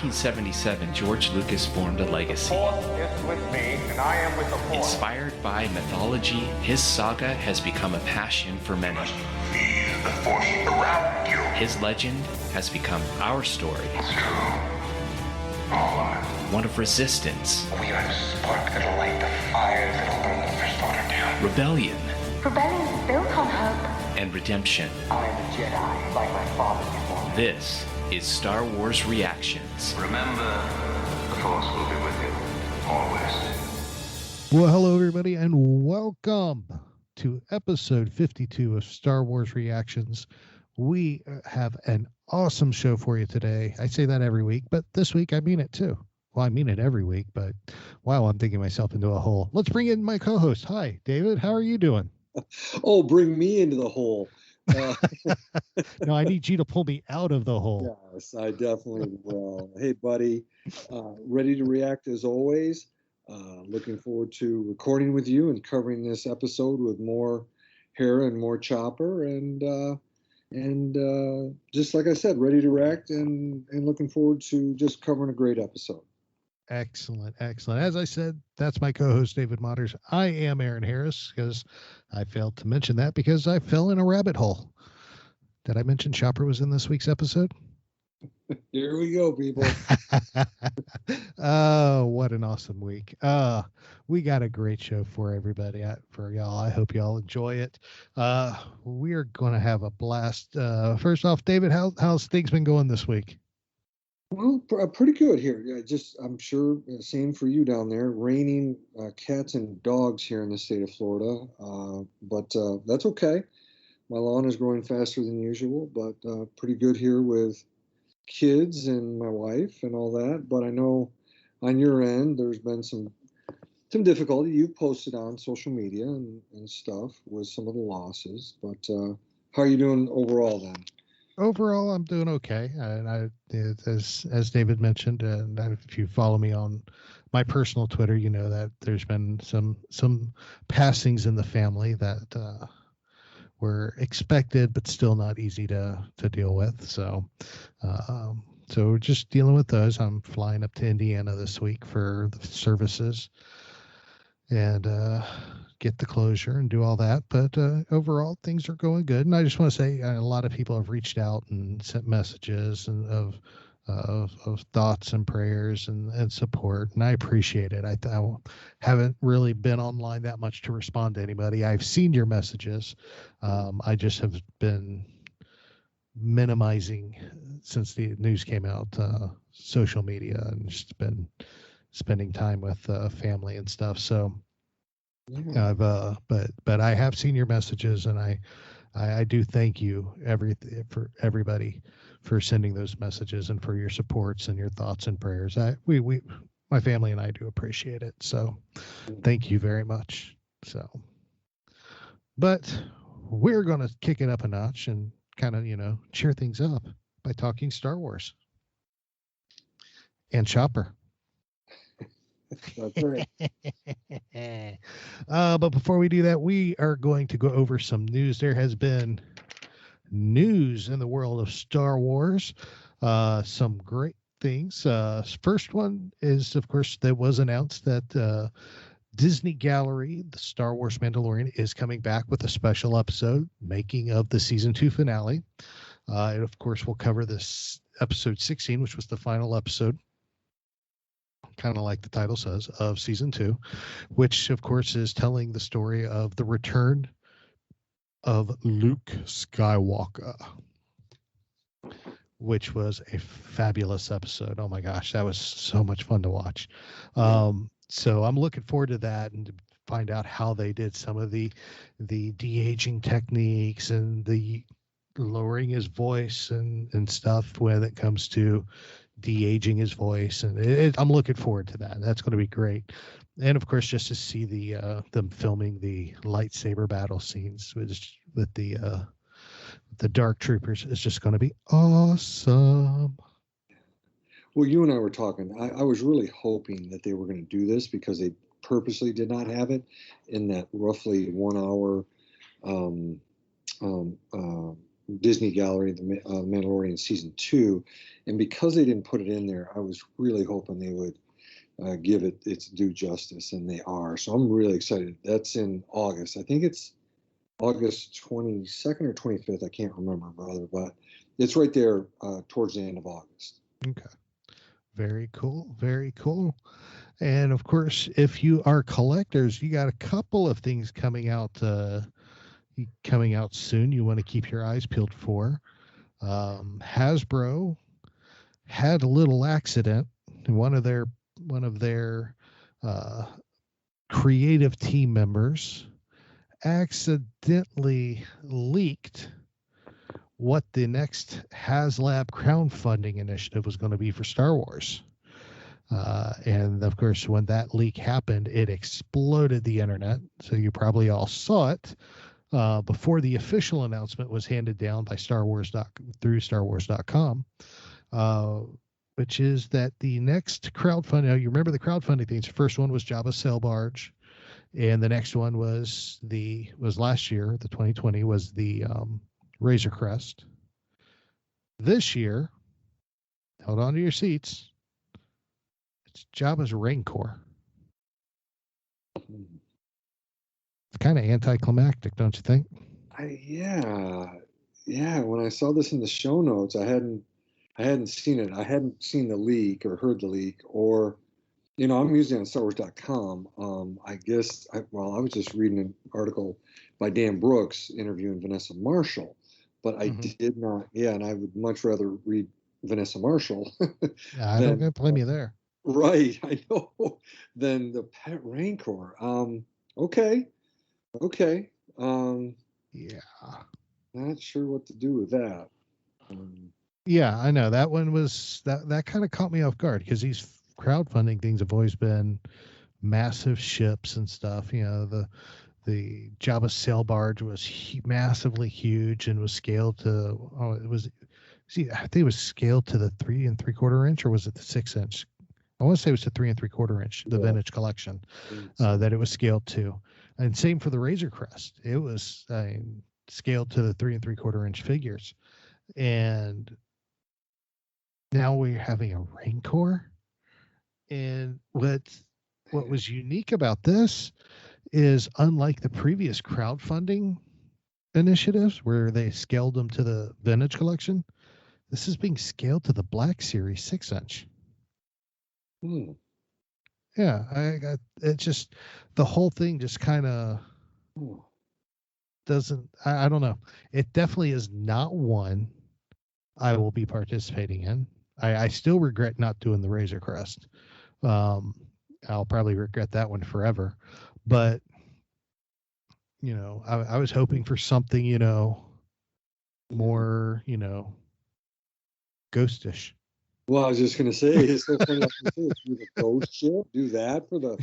1977, George Lucas formed a legacy. The Force is with me, and I am with the Force. Inspired by mythology, his saga has become a passion for many. Feel the Force around you. His legend has become our story. It's true. All of it. One of resistance, We are the spark that'll light the fire that'll burn the First Order down. rebellion, Rebellion is built on hope. and redemption. I am a Jedi, like my father before me. This is Star Wars Reactions. Remember, the Force will be with you. Always. Well, hello, everybody, and welcome to episode 52 of Star Wars Reactions. We have an awesome show for you today. I say that every week, but this week I mean it too. Well, I mean it every week, but wow, I'm digging myself into a hole. Let's bring in my co-host. Hi, David. How are you doing? Oh, bring me into the hole. No, I need you to pull me out of the hole. Yes, I definitely will. Hey, buddy. Ready to react as always. Looking forward to recording with you and covering this episode with more Hera and more Chopper. And just like I said, ready to react and looking forward to just covering a great episode. Excellent, excellent. As I said, that's my co-host, David Motters. I am Aaron Harris, because I failed to mention that because I fell in a rabbit hole. Did I mention Chopper was in this week's episode? Here we go, people. Oh, what an awesome week. We got a great show for everybody, for y'all. I hope y'all enjoy it. We are going to have a blast. First off, David, how's things been going this week? Well, pretty good here. Yeah, I'm sure same for you down there. Raining cats and dogs here in the state of Florida, but that's okay. My lawn is growing faster than usual, but pretty good here with kids and my wife and all that. But I know on your end there's been some difficulty. You've posted on social media and stuff with some of the losses. But how are you doing overall then? Overall, I'm doing okay. And as David mentioned, and if you follow me on my personal Twitter, you know that there's been some passings in the family that were expected, but still not easy to deal with. So we're just dealing with those. I'm flying up to Indiana this week for the services and get the closure and do all that. But overall, things are going good. And I just want to say a lot of people have reached out and sent messages and of thoughts and prayers and support, and I appreciate it. I haven't really been online that much to respond to anybody. I've seen your messages. I just have been minimizing since the news came out, social media, and just been spending time with family and stuff. So I've but I have seen your messages, and I do thank you for everybody for sending those messages and for your supports and your thoughts and prayers. My family and I do appreciate it. So thank you very much. So, but we're going to kick it up a notch and kind of, cheer things up by talking Star Wars and Chopper. That's right. But before we do that, we are going to go over some news. There has been news in the world of Star Wars. Some great things. First one is, of course, that was announced that Disney Gallery, the Star Wars Mandalorian, is coming back with a special episode, making of the season 2 finale. And of course, we'll cover this episode 16, which was the final episode, kind of like the title says, of season 2, which of course is telling the story of the return of Luke Skywalker, which was a fabulous episode. Oh my gosh, that was so much fun to watch. So I'm looking forward to that and to find out how they did some of the de-aging techniques and the lowering his voice and stuff when it comes to de-aging his voice. And I'm looking forward to that. That's going to be great. And of course, just to see them filming the lightsaber battle scenes with the Dark Troopers is just going to be awesome. Well, you and I were talking. I was really hoping that they were going to do this because they purposely did not have it in that roughly 1 hour Disney Gallery, the Mandalorian season 2, and because they didn't put it in there, I was really hoping they would give it its due justice, and they are. So I'm really excited. That's in August. I think it's August 22nd or 25th. I can't remember, brother, but it's right there towards the end of August. Okay. Very cool. Very cool. And of course, if you are collectors, you got a couple of things coming out soon. You want to keep your eyes peeled for. Hasbro had a little accident. One of their creative team members accidentally leaked what the next HasLab crowdfunding initiative was going to be for Star Wars. And of course, when that leak happened, it exploded the internet. So you probably all saw it before the official announcement was handed down by through StarWars.com, which is that the next crowdfunding. Now, you remember the crowdfunding things. The first one was Jabba's sail barge, and the next one was last year, the 2020 was the Razor Crest. This year, hold on to your seats. It's Jabba's Rancor. It's kind of anticlimactic, don't you think? Yeah. When I saw this in the show notes, I hadn't seen it. I hadn't seen the leak or heard the leak, or, I'm using it on StarWars.com. I was just reading an article by Dan Brooks interviewing Vanessa Marshall, but I did not. Yeah, and I would much rather read Vanessa Marshall. I don't blame you there. Right, I know. Than the pet Rancor. Okay. Yeah. Not sure what to do with that. Yeah, I know that one was that kind of caught me off guard, because these crowdfunding things have always been massive ships and stuff. The Jabba sail barge was massively huge and was scaled to I think it was scaled to the 3 3/4 inch, or was it the 6 inch? I want to say it was the 3 3/4 inch, the vintage collection, that it was scaled to. And same for the Razor Crest. It was scaled to the 3 3/4 inch figures. And now we're having a Rancor. And what was unique about this is, unlike the previous crowdfunding initiatives where they scaled them to the vintage collection, this is being scaled to the Black Series 6 inch. Yeah, it just, the whole thing just kind of doesn't, I don't know. It definitely is not one I will be participating in. I still regret not doing the Razor Crest. I'll probably regret that one forever. But, I was hoping for something, more, ghostish. Well, I was just going to say, it's so funny. Do the ghost ship, do that for the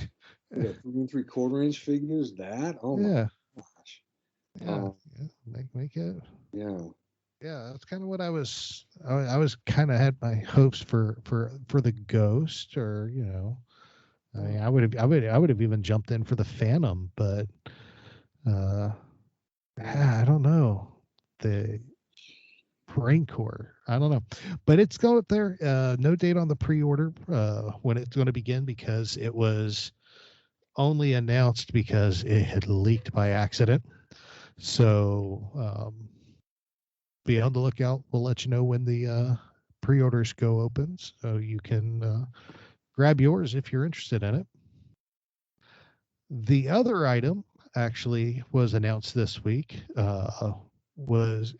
3 3/4 inch figures. Oh my gosh! Make it. Yeah, that's kind of what I was kind of had my hopes for the Ghost, or I mean, I would have even jumped in for the Phantom, but I don't know, the Rancor. I don't know, but it's going there. No date on the pre-order when it's going to begin, because it was only announced because it had leaked by accident. So be on the lookout. We'll let you know when the pre-orders go open, so you can grab yours if you're interested in it. The other item actually was announced this week. Goes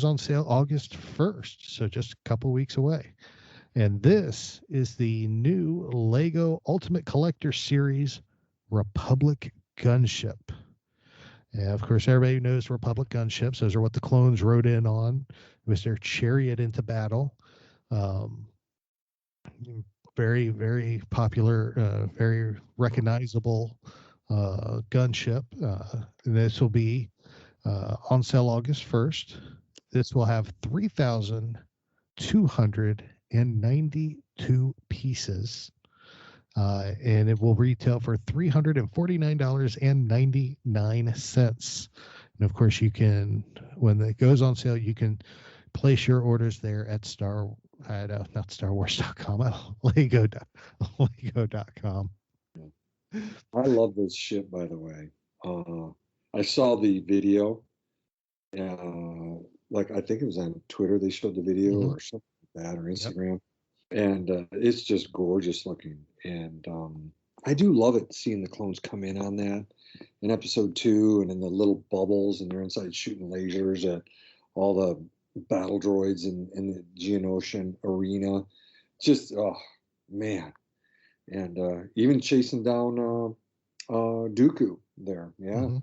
on sale August 1st, so just a couple weeks away. And this is the new Lego Ultimate Collector Series Republic Gunship. And of course, everybody knows Republic gunships. Those are what the clones rode in on. It was their chariot into battle. Very, very popular, very recognizable gunship. And this will be on sale August 1st. This will have 3,292 pieces. And it will retail for $349.99. And of course, you can, when it goes on sale, you can place your orders there at not StarWars.com, Lego.com. I love this ship, by the way. I saw the video. Like I think it was on Twitter. They showed the video or something like that, or Instagram, and it's just gorgeous looking. And I do love it seeing the clones come in on that in episode 2, and in the little bubbles, and they're inside shooting lasers at all the battle droids in the Geonosian arena. Just man, and even chasing down Dooku there. Yeah. Mm-hmm.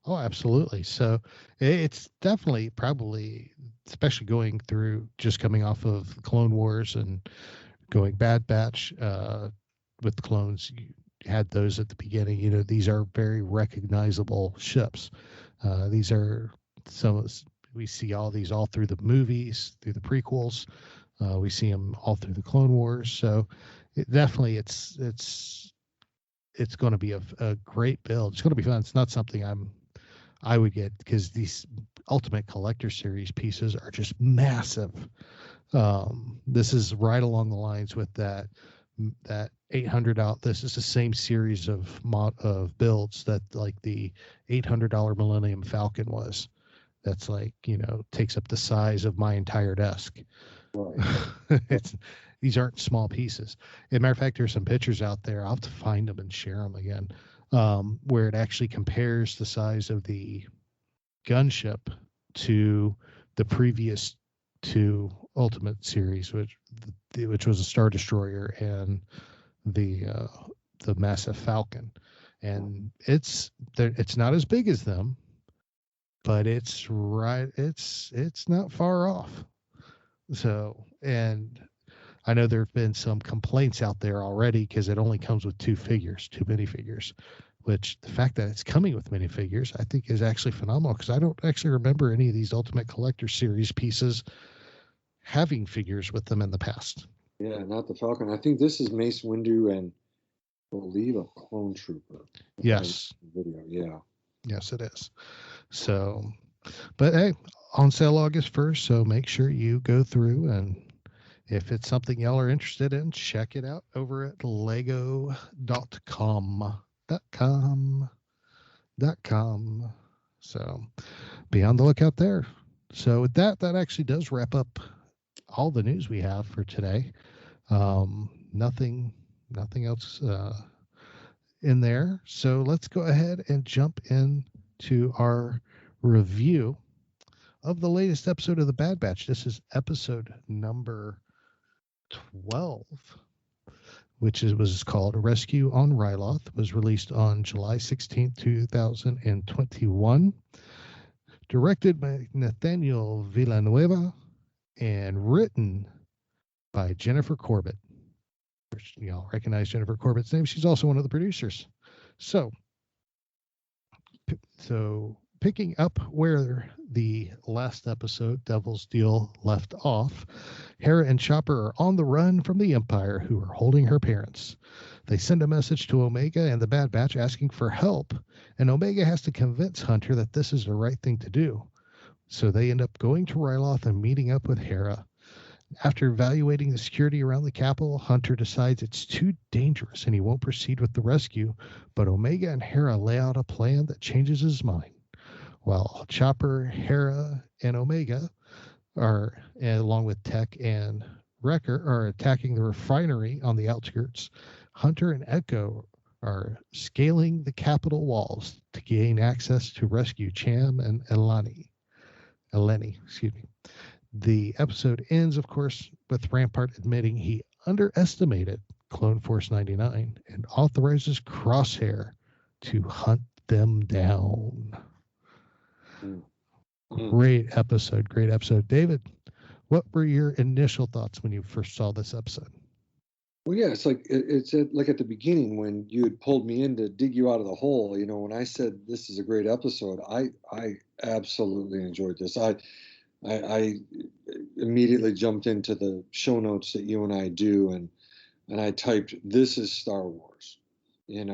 Oh, absolutely. So it's definitely probably, especially going through, just coming off of Clone Wars and going Bad Batch with the clones. You had those at the beginning. You know, these are very recognizable ships. These are we see all these all through the movies, through the prequels. We see them all through the Clone Wars. So definitely it's going to be a great build. It's going to be fun. It's not something I would get, because these Ultimate Collector Series pieces are just massive. This is right along the lines with that $800. This is the same series of builds that like the $800 Millennium Falcon was. That's like, takes up the size of my entire desk. Right. These aren't small pieces. As a matter of fact, there's some pictures out there. I'll have to find them and share them again, where it actually compares the size of the gunship to the previous 2 Ultimate series, which was a Star Destroyer and the massive Falcon. And it's not as big as them, but it's not far off. So, and I know there have been some complaints out there already because it only comes with 2 minifigures, which the fact that it's coming with minifigures, I think is actually phenomenal, because I don't actually remember any of these Ultimate Collector Series pieces having figures with them in the past. Yeah, not the Falcon. I think this is Mace Windu and I believe a clone trooper. Yes. Video, yeah. Yes, it is. So, but hey, on sale August 1st, so make sure you go through, and if it's something y'all are interested in, check it out over at lego.com. So be on the lookout there. So with that actually does wrap up all the news we have for today. Nothing else in there. So let's go ahead and jump into our review of the latest episode of the Bad Batch. This is episode number 12, which was called Rescue on Ryloth. It was released on July 16th, 2021. Directed by Nathaniel Villanueva and written by Jennifer Corbett. Y'all recognize Jennifer Corbett's name. She's also one of the producers. So picking up where the last episode, Devil's Deal, left off, Hera and Chopper are on the run from the Empire, who are holding her parents. They send a message to Omega and the Bad Batch asking for help, and Omega has to convince Hunter that this is the right thing to do. So they end up going to Ryloth and meeting up with Hera. After evaluating the security around the capital, Hunter decides it's too dangerous and he won't proceed with the rescue, but Omega and Hera lay out a plan that changes his mind. While Chopper, Hera, and Omega along with Tech and Wrecker, are attacking the refinery on the outskirts, Hunter and Echo are scaling the capital walls to gain access to rescue Cham and Eleni. The episode ends, of course, with Rampart admitting he underestimated Clone Force 99 and authorizes Crosshair to hunt them down. Great episode. David, what were your initial thoughts when you first saw this episode? Well, yeah, it's like like at the beginning when you had pulled me in to dig you out of the hole. When I said this is a great episode, I absolutely enjoyed this. I immediately jumped into the show notes that you and I do, and I typed, "This is Star Wars," and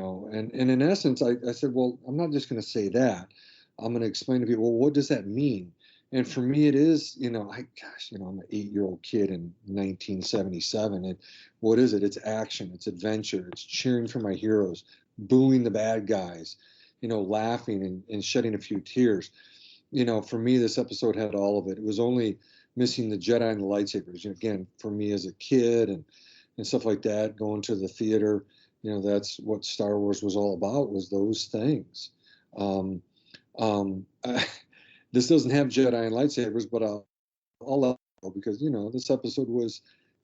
in essence, I said, well, I'm not just going to say that. I'm going to explain to people, well, what does that mean? And for me, it is, I'm an 8-year-old kid in 1977. And what is it? It's action, it's adventure, it's cheering for my heroes, booing the bad guys, laughing and shedding a few tears. For me, this episode had all of it. It was only missing the Jedi and the lightsabers. Again, for me as a kid and stuff like that, going to the theater, that's what Star Wars was all about, was those things. This doesn't have Jedi and lightsabers, but I'll let go because, this episode was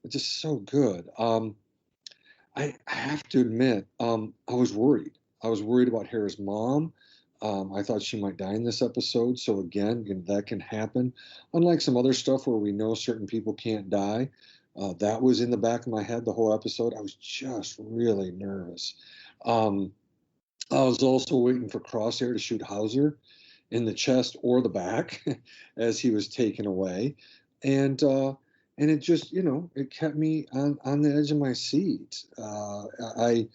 just so good. I have to admit, I was worried. I was worried about Hera's mom. I thought she might die in this episode. So again, that can happen. Unlike some other stuff where we know certain people can't die, that was in the back of my head the whole episode. I was just really nervous. I was also waiting for Crosshair to shoot Hauser in the chest or the back as he was taken away. And it just, it kept me on the edge of my seat. I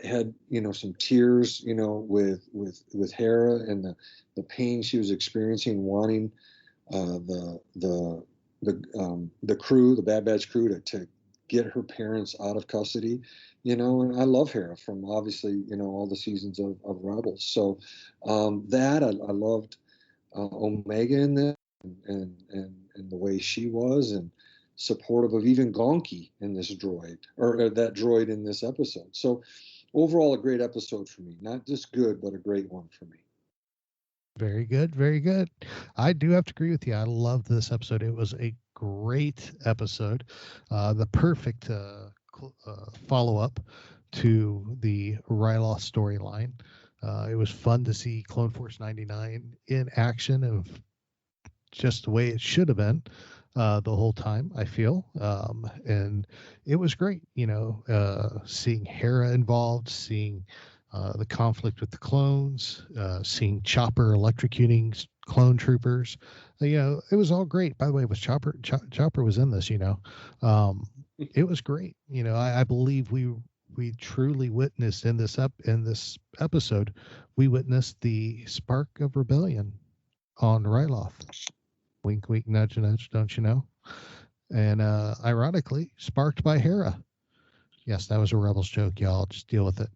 had, some tears, with Hera and the pain she was experiencing, wanting the crew, the Bad Batch crew, to get her parents out of custody, and I love Hera from obviously, all the seasons of Rebels. So that I loved Omega in that and the way she was, and supportive of even Gonki in this droid, or that droid in this episode. So overall, a great episode for me. Not just good, but a great one for me. Very good. Very good. I do have to agree with you. I love this episode. It was a great episode. The perfect follow-up to the Ryloth storyline. It was fun to see Clone Force 99 in action of just the way it should have been the whole time, I feel. And it was great, seeing Hera involved, seeing the conflict with the clones, seeing Chopper electrocuting clone troopers. It was all great. By the way, was Chopper was in this, it was great. I believe we truly witnessed in this episode, we witnessed the spark of rebellion on Ryloth. Wink, wink, nudge, nudge, don't you know? And ironically, sparked by Hera. Yes, that was a Rebels joke, y'all. Just deal with it.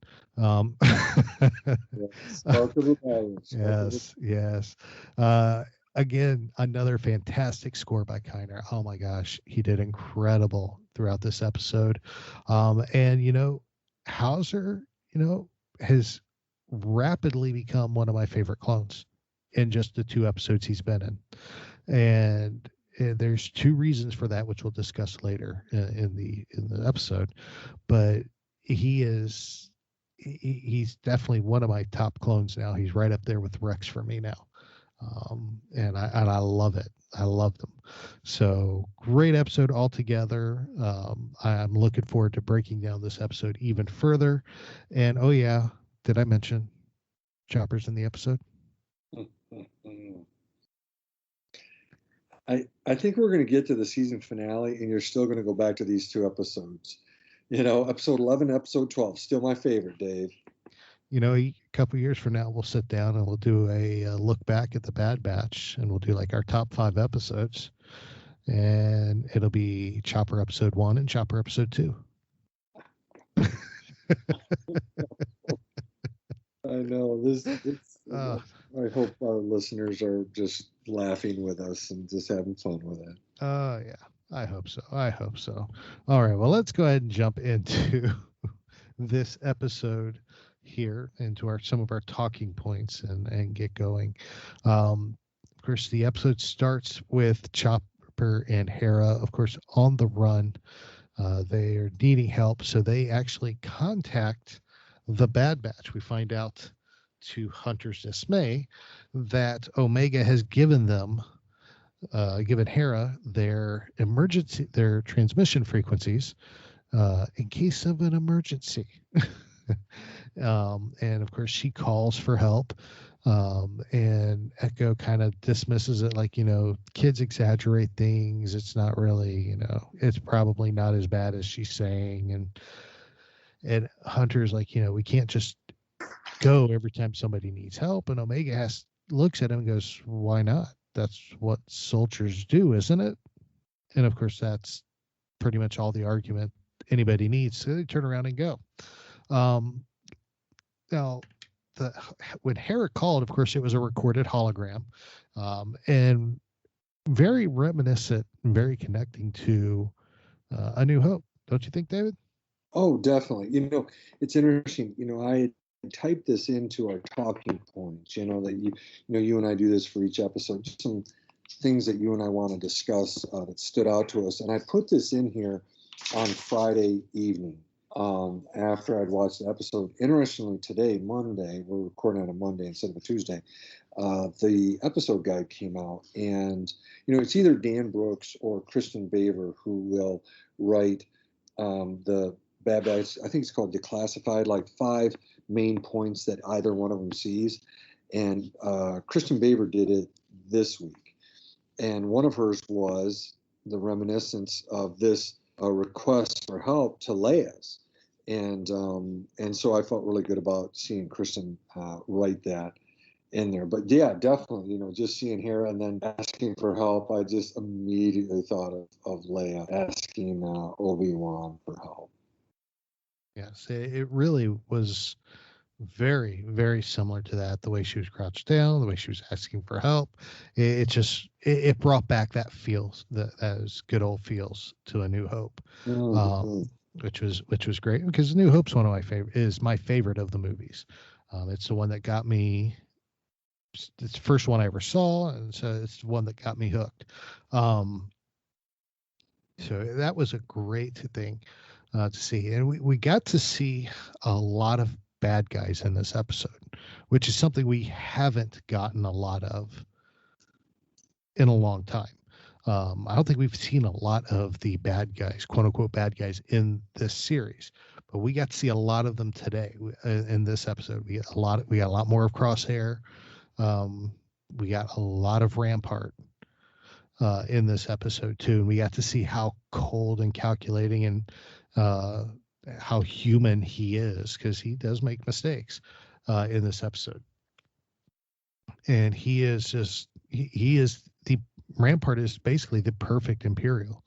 Yes. Again, another fantastic score by Kiner. Oh my gosh, he did incredible throughout this episode. And Hauser, has rapidly become one of my favorite clones in just the 2 episodes he's been in. And there's 2 reasons for that, which we'll discuss later in the episode. But he's definitely one of my top clones now. He's right up there with Rex for me now. And I love it. I love them. So great episode altogether. I'm looking forward to breaking down this episode even further. And oh yeah, did I mention Chopper's in the episode? I think we're going to get to the season finale and you're still going to go back to these 2 episodes. Episode 11, episode 12, still my favorite, Dave. A couple years from now, we'll sit down and we'll do a look back at the Bad Batch, and we'll do like our top 5 episodes, and it'll be Chopper episode 1 and Chopper episode 2. I know this. I hope our listeners are just laughing with us and just having fun with it. Yeah, I hope so. All right, well, let's go ahead and jump into this episode here, into some of our talking points and get going. Of course, the episode starts with Chopper and Hera, of course, on the run. They are needing help, so they actually contact the Bad Batch. We find out, to Hunter's dismay, that Omega has given Hera their transmission frequencies in case of an emergency. And of course she calls for help, and Echo kind of dismisses it like, kids exaggerate things. It's not really, it's probably not as bad as she's saying. And Hunter's like, we can't just go every time somebody needs help. And Omega looks at him and goes, why not? That's what soldiers do, isn't it? And of course, that's pretty much all the argument anybody needs. So they turn around and go. Now, when Hera called, of course, it was a recorded hologram, and very reminiscent, very connecting to A New Hope. Don't you think, David? Oh, definitely. It's interesting. I typed this into our talking points. That you and I do this for each episode. Just some things that you and I want to discuss that stood out to us, and I put this in here on Friday evening after I'd watched the episode. Interestingly, today, Monday, we're recording on a Monday instead of a Tuesday. The episode guide came out, and it's either Dan Brooks or Kristen Baver who will write the bad guys. I think it's called Declassified, like 5 main points that either one of them sees. And Kristen Baver did it this week, and one of hers was the reminiscence of this request for help to Leia's, and so I felt really good about seeing Kristen write that in there. But yeah, definitely, just seeing Hera and then asking for help, I just immediately thought of Leia asking Obi-Wan for help. Yes, it really was very, very similar to that. The way she was crouched down, the way she was asking for help, it brought back that feels, those good old feels to A New Hope, which was great, because A New Hope's one of my favorite, is my favorite of the movies. It's the one that got me. It's the first one I ever saw, and so it's the one that got me hooked. So that was a great thing to see, and we got to see a lot of bad guys in this episode, which is something we haven't gotten a lot of in a long time. I don't think we've seen a lot of the bad guys, quote unquote bad guys, in this series, but we got to see a lot of them today in this episode. We got a lot more of Crosshair. We got a lot of Rampart in this episode too, and we got to see how cold and calculating and how human he is, because he does make mistakes in this episode. And he is the Rampart is basically the perfect Imperial.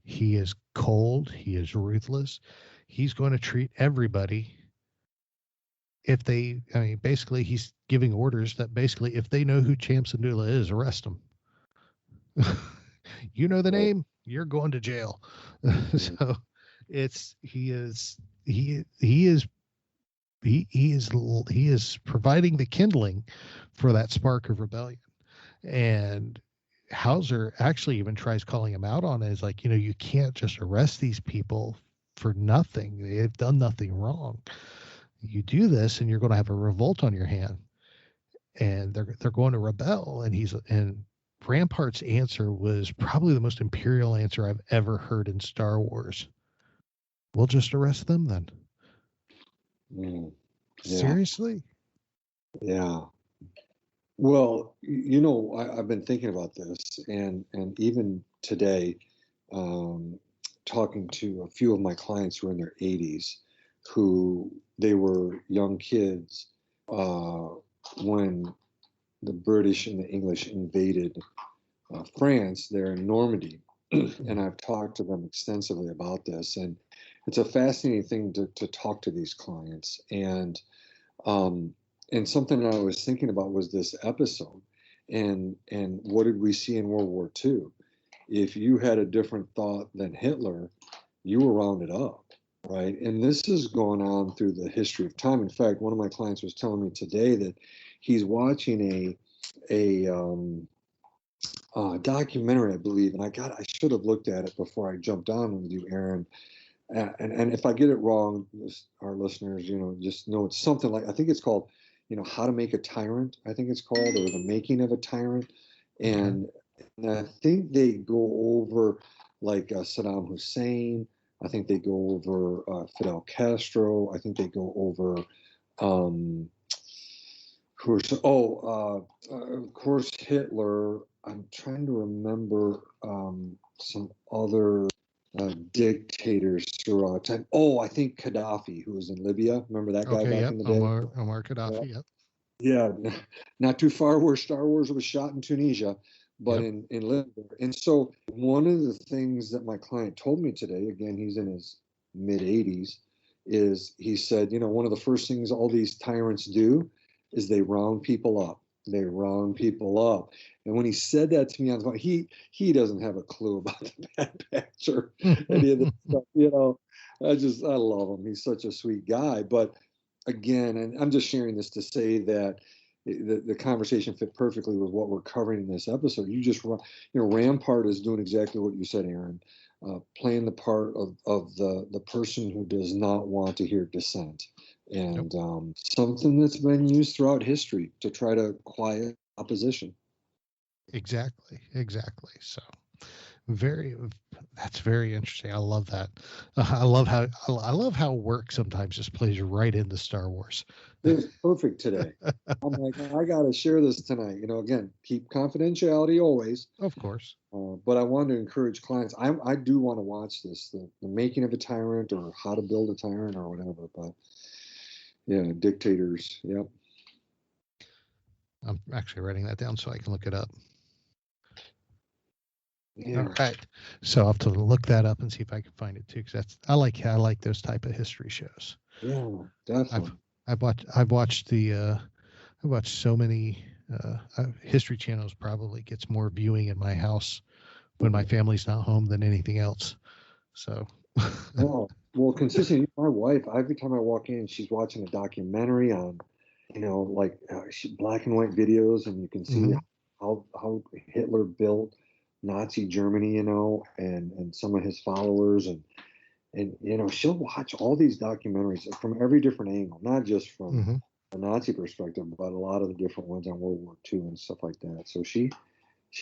He is cold. He is ruthless. He's going to treat everybody, basically he's giving orders that basically if they know who Champ Syndulla is, arrest him. You know the name, you're going to jail. So he is providing the kindling for that spark of rebellion. And Hauser actually even tries calling him out on it. It's like, you can't just arrest these people for nothing. They've done nothing wrong. You do this and you're going to have a revolt on your hand, and they're going to rebel. And Rampart's answer was probably the most Imperial answer I've ever heard in Star Wars. We'll just arrest them then. Yeah. Seriously? Yeah. Well, I've been thinking about this, and even today, talking to a few of my clients who are in their 80s, who they were young kids when the British and the English invaded France there in Normandy. And I've talked to them extensively about this, and it's a fascinating thing to talk to these clients. And something that I was thinking about was this episode, and what did we see in World War II? If you had a different thought than Hitler, you were rounded up, right? And this is going on through the history of time. In fact, one of my clients was telling me today that he's watching a documentary, I believe, and I should have looked at it before I jumped on with you, Aaron. And if I get it wrong, our listeners, just know it's something like, I think it's called, How to Make a Tyrant, I think it's called, or The Making of a Tyrant. And I think they go over like Saddam Hussein. I think they go over Fidel Castro. I think they go over of course, Hitler. I'm trying to remember some other dictators throughout time. Oh, I think Gaddafi, who was in Libya. Remember that guy back in the day? Omar Gaddafi, yep. Yeah, not too far where Star Wars was shot in Tunisia, but in Libya. And so one of the things that my client told me today, again, he's in his mid 80s, is he said, one of the first things all these tyrants do is they round people up. They round people up. And when he said that to me on the phone, he doesn't have a clue about the Bad Batch or any of this stuff. I love him. He's such a sweet guy. But again, and I'm just sharing this to say that the conversation fit perfectly with what we're covering in this episode. Rampart is doing exactly what you said, Aaron, playing the part of the person who does not want to hear dissent. And something that's been used throughout history to try to quiet opposition. Exactly. So that's very interesting. I love that. I love how work sometimes just plays right into Star Wars. It was perfect today. I'm like, I got to share this tonight. Again, keep confidentiality always. Of course. But I want to encourage clients. I do want to watch this, the making of a tyrant or how to build a tyrant or whatever. But yeah, dictators. Yep. I'm actually writing that down so I can look it up. Yeah. All right. So I'll have to look that up and see if I can find it too, because I like those type of history shows. Yeah, definitely. I've watched so many History Channels. Probably gets more viewing in my house when my family's not home than anything else. So. Oh, well, consistently, my wife, every time I walk in, she's watching a documentary on, black and white videos, and you can see how Hitler built Nazi Germany, and some of his followers, and she'll watch all these documentaries from every different angle, not just from a Nazi perspective, but a lot of the different ones on World War II and stuff like that. So she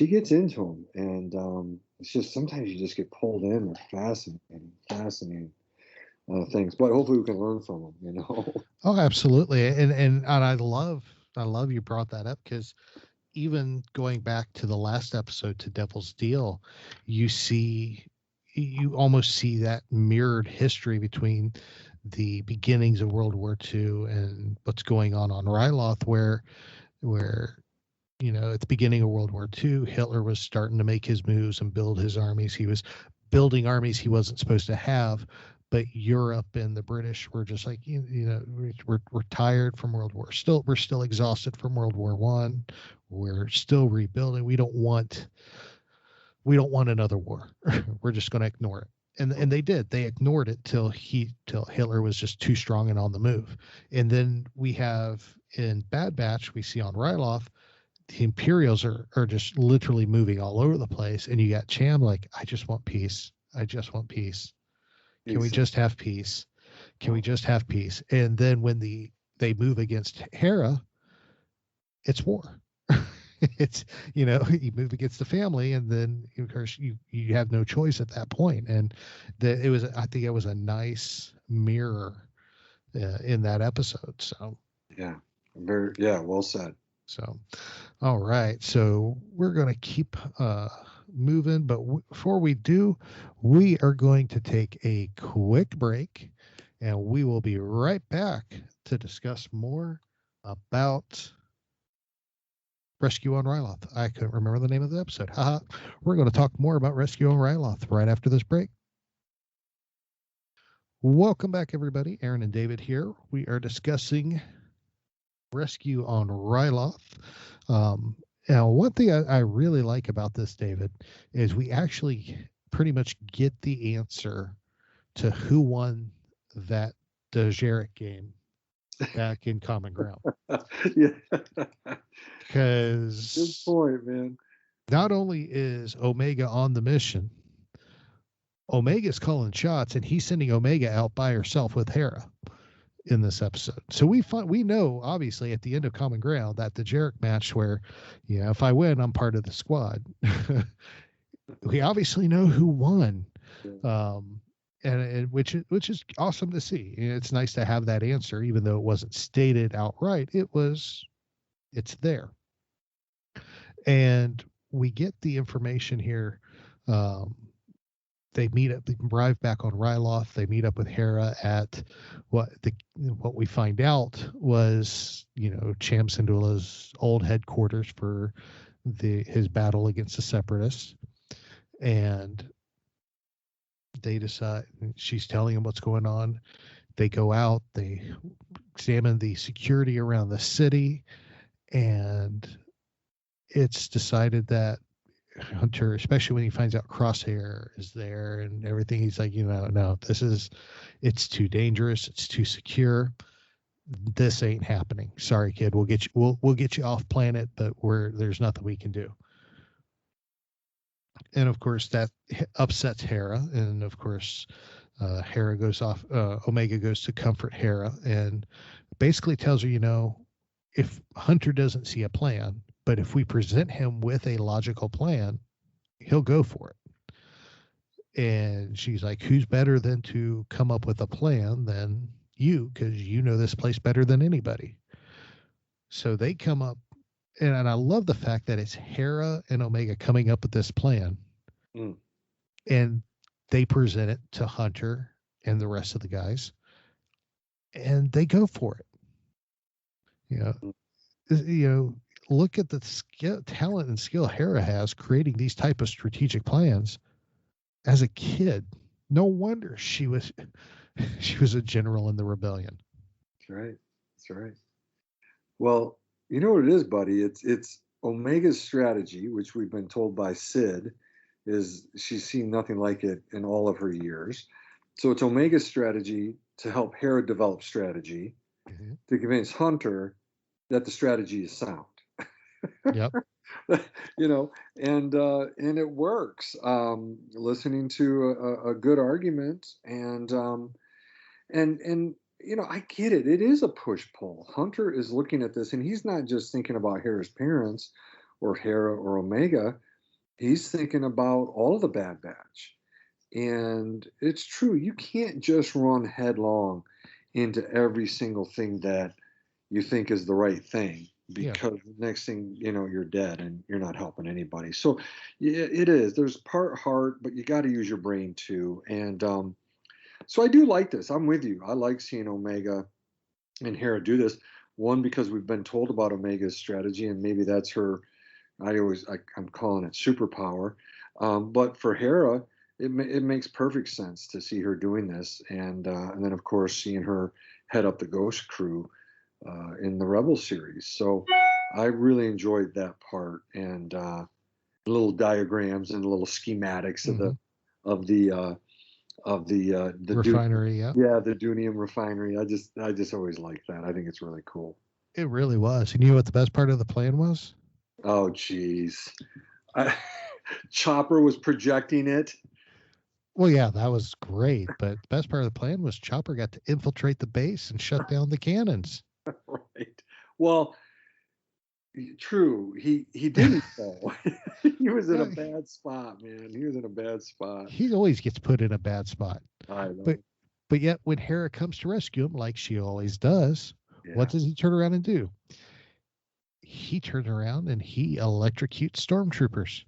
gets into them, and it's just sometimes you just get pulled in. They're fascinating things, but hopefully we can learn from them. Oh, absolutely, and I love you brought that up, because even going back to the last episode, to Devil's Deal, you almost see that mirrored history between the beginnings of World War II and what's going on Ryloth, where at the beginning of World War II, Hitler was starting to make his moves and build his armies. He was building armies he wasn't supposed to have, but Europe and the British were just like, we're tired from World War. We're still exhausted from World War I. We're still rebuilding. We don't want another war. We're just going to ignore it. And they did. They ignored it till Hitler was just too strong and on the move. And then we have in Bad Batch, we see on Ryloth, the Imperials are just literally moving all over the place. And you got Cham like, I just want peace. I just want peace. Can we just have peace? Can we just have peace? And then when they move against Hera, it's war. It's, you move against the family, and then of course you have no choice at that point. And I think it was a nice mirror in that episode. So well said. So, all right. So we're going to keep moving, but before we do, we are going to take a quick break, and we will be right back to discuss more about Rescue on Ryloth. I couldn't remember the name of the episode. Haha. We're going to talk more about Rescue on Ryloth right after this break. Welcome back, everybody. Aaron and David here. We are discussing Rescue on Ryloth. Now, one thing I really like about this, David, is we actually pretty much get the answer to who won that Dejeric game back in Common Ground. Yeah. Because good point, man. Not only is Omega on the mission, Omega's calling shots, and he's sending Omega out by herself with Hera in this episode. So we know, obviously, at the end of Common Ground, that the Dejeric match where, if I win, I'm part of the squad. We obviously know who won. Yeah. And which is awesome to see. It's nice to have that answer, even though it wasn't stated outright. It's there. And we get the information here they meet up, they arrive back on Ryloth. They meet up with Hera at what we find out was, Cham Syndulla's old headquarters for his battle against the Separatists. And they decide, she's telling him what's going on. They go out, they examine the security around the city, and it's decided that Hunter, especially when he finds out Crosshair is there and everything, he's like, no, it's too dangerous, it's too secure. This ain't happening. Sorry, kid. We'll get you off planet, but there's nothing we can do. And of course that upsets Hera, and of course Hera goes off. Omega goes to comfort Hera and basically tells her, if Hunter doesn't see a plan, but if we present him with a logical plan, he'll go for it. And she's like, who's better than to come up with a plan than you? Because you know this place better than anybody. So they come up, and I love the fact that it's Hera and Omega coming up with this plan. And they present it to Hunter and the rest of the guys, and they go for it. Look at the talent and skill Hera has creating these type of strategic plans as a kid. No wonder she was a general in the rebellion. That's right. Well, you know what it is, buddy? It's Omega's strategy, which we've been told by Sid, is she's seen nothing like it in all of her years. So it's Omega's strategy to help Hera develop strategy, to convince Hunter that the strategy is sound. Yep. And it works. Listening to a good argument, and I get it. It is a push-pull. Hunter is looking at this, and he's not just thinking about Hera's parents or Hera or Omega. He's thinking about all of the Bad Batch. And it's true. You can't just run headlong into every single thing that you think is the right thing, because the next thing, you're dead and you're not helping anybody. So it is. There's part heart, but you got to use your brain too. And so I do like this. I'm with you. I like seeing Omega and Hera do this. One, because we've been told about Omega's strategy, and maybe that's her, I'm calling it superpower. But for Hera, it makes perfect sense to see her doing this. And then, of course, seeing her head up the Ghost crew in the Rebel series. So I really enjoyed that part, and little diagrams and little schematics of the refinery. The Dunium refinery. I just always like that. I think it's really cool. It really was. And you know what the best part of the plan was? Oh, geez. Chopper was projecting it. Well, yeah, that was great. But the best part of the plan was Chopper got to infiltrate the base and shut down the cannons. Right. Well, true. He didn't though. He was in a bad spot, man. He was in a bad spot. He always gets put in a bad spot. I know. But yet when Hera comes to rescue him, like she always does, what does he turn around and do? He turns around and he electrocutes stormtroopers,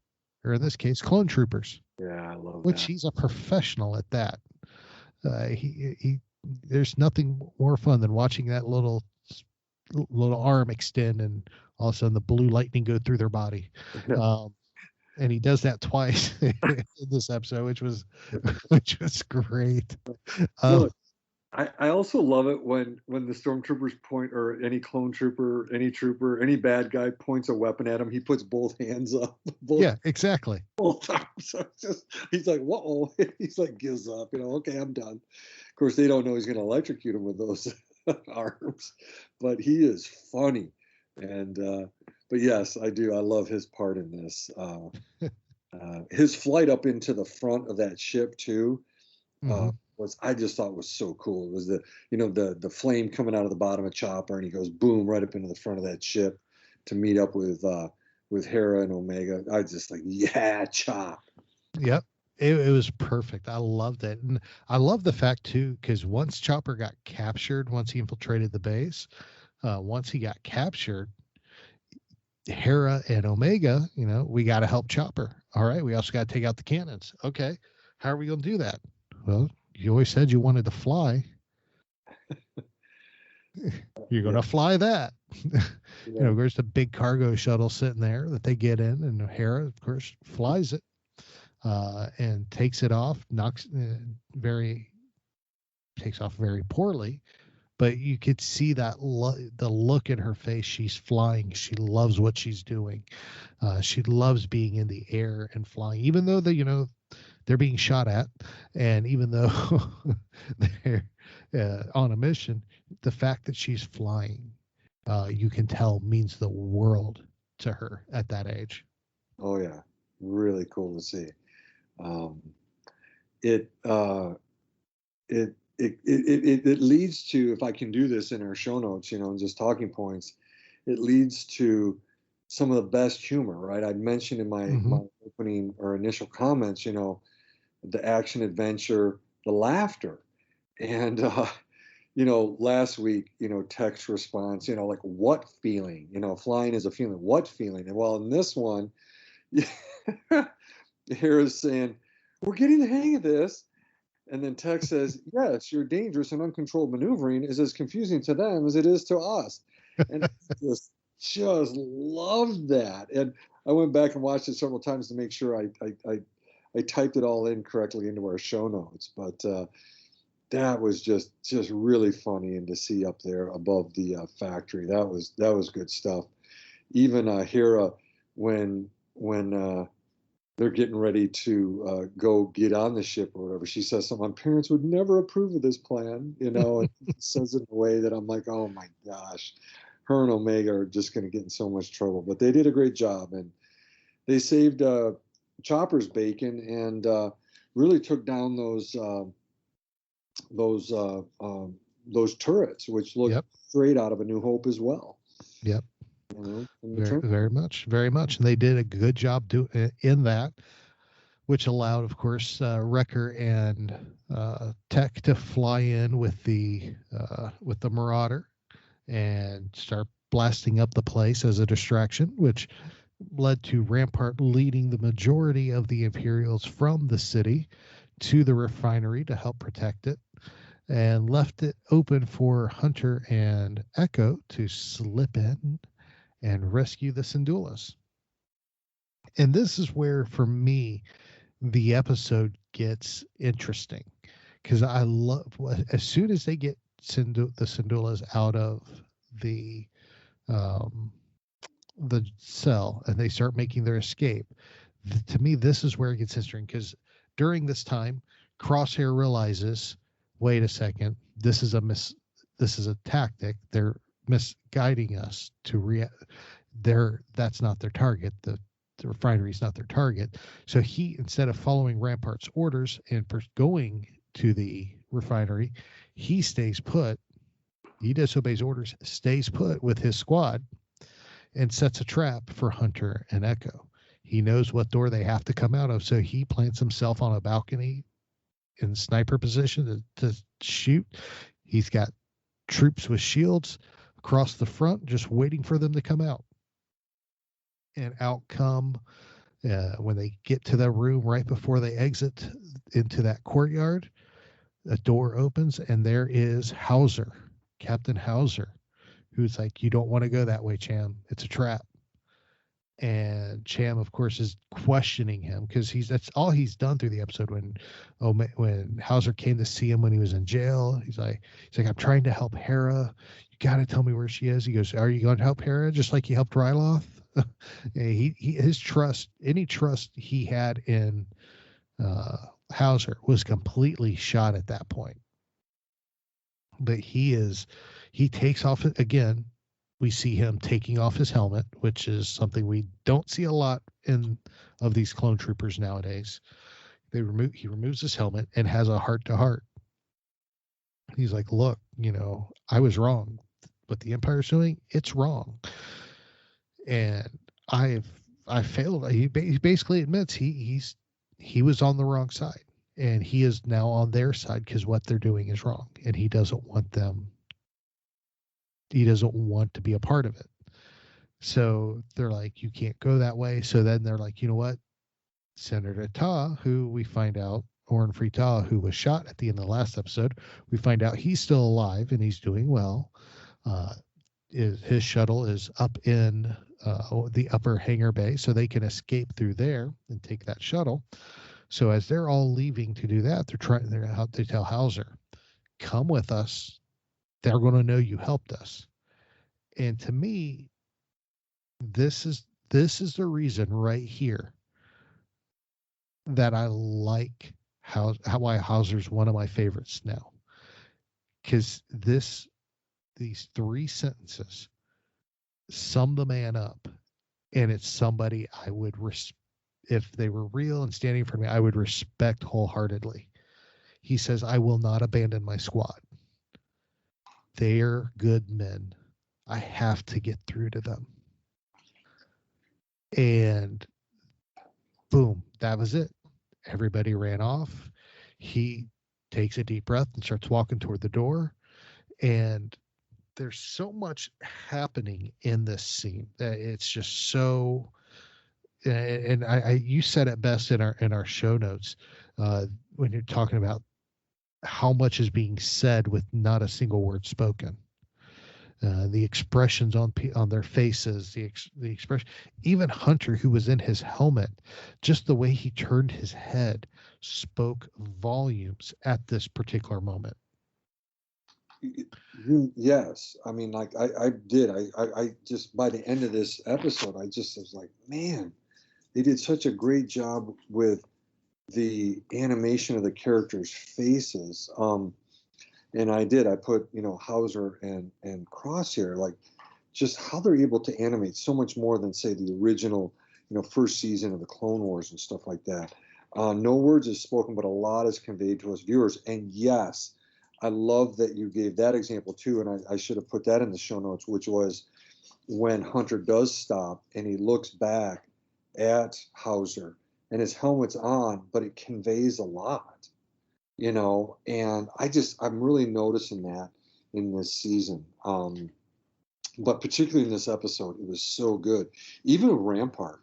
or in this case, clone troopers. Yeah, I love which that. He's a professional at that. There's nothing more fun than watching that little arm extend and all of a sudden the blue lightning go through their body. And he does that twice in this episode, which was great. Look, I also love it when the stormtroopers point, or any clone trooper, any trooper, any bad guy points a weapon at him. He puts both hands up. Exactly. Both times. So he's like, whoa. He's like, gives up. Okay, I'm done. Of course, they don't know he's going to electrocute him with those arms, but he is funny. And but yes, I do. I love his part in this. His flight up into the front of that ship too. I just thought was so cool. It was the flame coming out of the bottom of Chopper, and he goes boom right up into the front of that ship to meet up with Hera and Omega. I was just like, yeah, Chop. Yep. It was perfect. I loved it. And I love the fact too, because once Chopper got captured, once he infiltrated the base, once he got captured, Hera and Omega, we got to help Chopper. All right. We also got to take out the cannons. Okay. how are we going to do that? Well, you always said you wanted to fly. You're going to fly that. There's a big cargo shuttle sitting there that they get in, and Hera, of course, flies it and takes it off, takes off very poorly. But you could see that the look in her face. She's flying. She loves what she's doing. She loves being in the air and flying, even though they're being shot at, and even though they're on a mission. The fact that she's flying, you can tell, means the world to her at that age. Oh yeah, really cool to see. It leads to, if I can do this in our show notes, and just talking points, it leads to some of the best humor, right? I mentioned in my opening or initial comments, the action adventure, the laughter, and last week, text response, like what feeling, flying is a feeling, what feeling? And well, in this one, Hera's saying, we're getting the hang of this. And then text says, yes, your dangerous and uncontrolled maneuvering is as confusing to them as it is to us. And I just loved that. And I went back and watched it several times to make sure I typed it all in correctly into our show notes. But that was just really funny, and to see up there above the factory, that was good stuff. Even Hera, when they're getting ready to go get on the ship or whatever, she says something, my parents would never approve of this plan, and says it in a way that I'm like, oh my gosh, her and Omega are just going to get in so much trouble. But they did a great job, and they saved Chopper's bacon and really took down those turrets, which look straight out of A New Hope as well. Yep. Very much. And they did a good job in that, which allowed, of course, Wrecker and Tech to fly in with the Marauder and start blasting up the place as a distraction, which led to Rampart leading the majority of the Imperials from the city to the refinery to help protect it, and left it open for Hunter and Echo to slip in and rescue the Syndullas. And this is where, for me, the episode gets interesting, because I love, as soon as they get the Syndullas out of the cell and they start making their escape, to me, this is where it gets interesting, because during this time, Crosshair realizes, wait a second, this is a tactic. They're misguiding us to that's not their target. The refinery is not their target. So he, instead of following Rampart's orders and going to the refinery, he stays put. He disobeys orders, stays put with his squad, and sets a trap for Hunter and Echo. He knows what door they have to come out of, so he plants himself on a balcony in sniper position to shoot. He's got troops with shields across the front, just waiting for them to come out. And out come, when they get to the room right before they exit into that courtyard, a door opens, and there is Hauser, Captain Hauser, who's like, you don't want to go that way, Cham. It's a trap. And Cham, of course, is questioning him, because that's all he's done through the episode. When Hauser came to see him when he was in jail, he's like, I'm trying to help Hera. You got to tell me where she is. He goes, are you going to help Hera just like you helped Ryloth? His trust, any trust he had in Hauser, was completely shot at that point. But he takes off again. We see him taking off his helmet, which is something we don't see a lot of these clone troopers nowadays. He removes his helmet and has a heart-to-heart. He's like, look, I was wrong. What the Empire's doing, it's wrong. And I failed. He basically admits he was on the wrong side, and he is now on their side because what they're doing is wrong, and he doesn't want to be a part of it. So they're like, you can't go that way. So then they're like, you know what? Senator Ta, who we find out Orn Frital, who was shot at the end of the last episode. We find out he's still alive and he's doing well. His shuttle is up in the upper hangar bay, so they can escape through there and take that shuttle. So as they're all leaving to do that, they tell Hauser, come with us. They're going to know you helped us. And to me, this is the reason right here that I like why Hauser's one of my favorites now. Because these 3 sentences sum the man up, and it's somebody I would if they were real and standing in front of me, I would respect wholeheartedly. He says, I will not abandon my squad. They're good men. I have to get through to them. And boom, that was it. Everybody ran off. He takes a deep breath and starts walking toward the door. And there's so much happening in this scene. It's just so, and you said it best in our show notes when you're talking about how much is being said with not a single word spoken. The expressions on their faces, the expression, even Hunter, who was in his helmet, just the way he turned his head spoke volumes at this particular moment. Yes, I mean, like I did. I just, by the end of this episode, I just was like, man, they did such a great job with the animation of the characters' faces. And I put, Hauser and Crosshair, like just how they're able to animate so much more than, say, the original, first season of the Clone Wars and stuff like that. No words is spoken, but a lot is conveyed to us viewers. And yes, I love that you gave that example too. And I should have put that in the show notes, which was when Hunter does stop and he looks back at Hauser and his helmet's on, but it conveys a lot. And I'm really noticing that in this season. But particularly in this episode, it was so good. Even Rampart,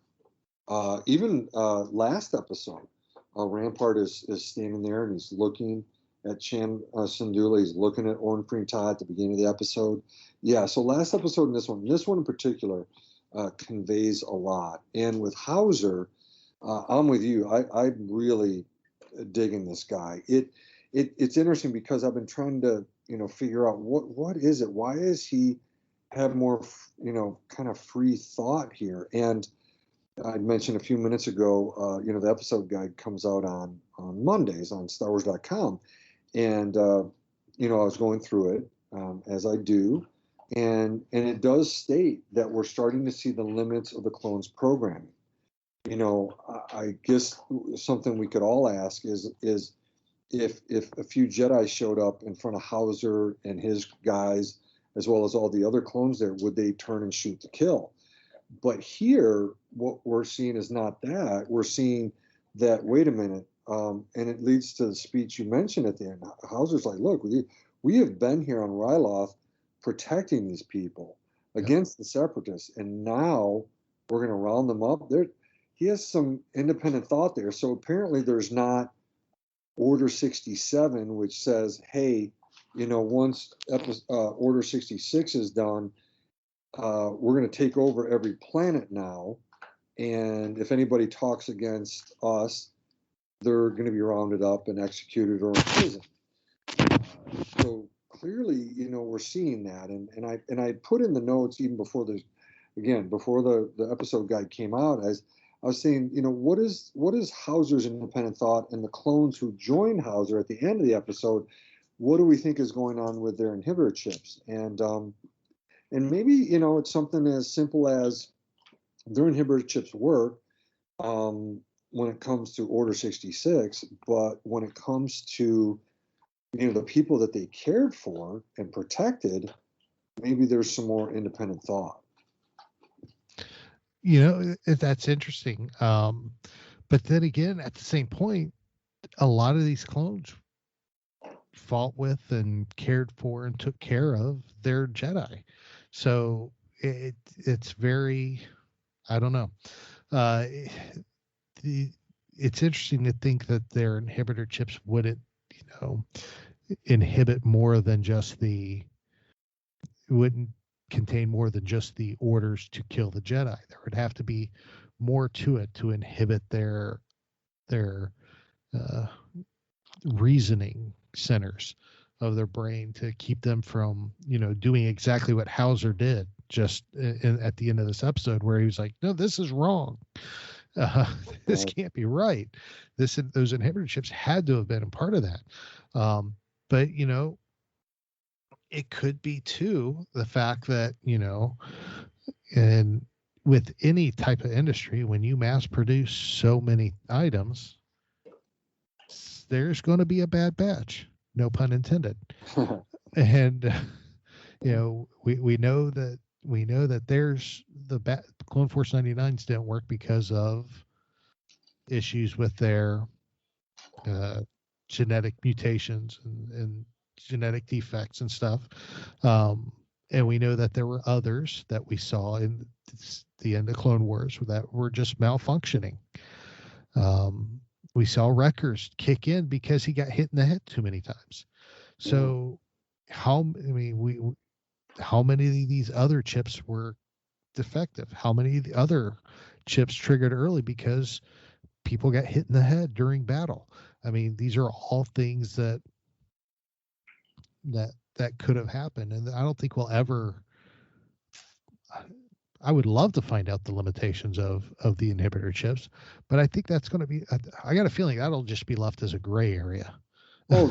last episode, Rampart is standing there and he's looking at Syndulla. He's looking at Orn Free-Taa at the beginning of the episode. Yeah, so last episode and this one in particular conveys a lot. And with Hauser, I'm with you. I'm really digging this guy. It's interesting because I've been trying to figure out what is it? Why is he have more kind of free thought here? And I mentioned a few minutes ago, the episode guide comes out on Mondays on StarWars.com, and I was going through it as I do, and it does state that we're starting to see the limits of the clones programming. I guess something we could all ask is if a few Jedi showed up in front of Hauser and his guys, as well as all the other clones there, would they turn and shoot to kill? But here, what we're seeing is not that. We're seeing that, wait a minute, and it leads to the speech you mentioned at the end. Hauser's like, look, we have been here on Ryloth protecting these people against the Separatists, and now we're going to round them up. He has some independent thought there. So apparently there's not Order 67, which says, hey, once Order 66 is done, we're going to take over every planet now. And if anybody talks against us, they're going to be rounded up and executed or imprisoned. So clearly, we're seeing that. And I put in the notes even before the episode guide came out, as I was saying, what is Hauser's independent thought, and the clones who joined Hauser at the end of the episode, what do we think is going on with their inhibitor chips? And maybe, it's something as simple as their inhibitor chips work when it comes to Order 66, but when it comes to, the people that they cared for and protected, maybe there's some more independent thought. That's interesting. But then again, at the same point, a lot of these clones fought with and cared for and took care of their Jedi. So it's very, I don't know. it's interesting to think that their inhibitor chips wouldn't, inhibit more than just wouldn't contain more than just the orders to kill the Jedi. There would have to be more to it to inhibit their uh, reasoning centers of their brain to keep them from, doing exactly what Hauser did just at the end of this episode, where he was like, no, this is wrong. This can't be right. Those inhibitor chips had to have been a part of that. But, it could be too the fact that, and with any type of industry, when you mass produce so many items, there's going to be a bad batch, no pun intended. And we know that there's the Clone Force 99s didn't work because of issues with their genetic mutations and genetic defects and stuff. And we know that there were others that we saw in the end of Clone Wars that were just malfunctioning. We saw Wreckers kick in because he got hit in the head too many times. So how many of these other chips were defective? How many of the other chips triggered early because people got hit in the head during battle? I mean, these are all things that could have happened, and I don't think we'll ever. I would love to find out the limitations of the inhibitor chips, but I think that's going to be. I got a feeling that'll just be left as a gray area. I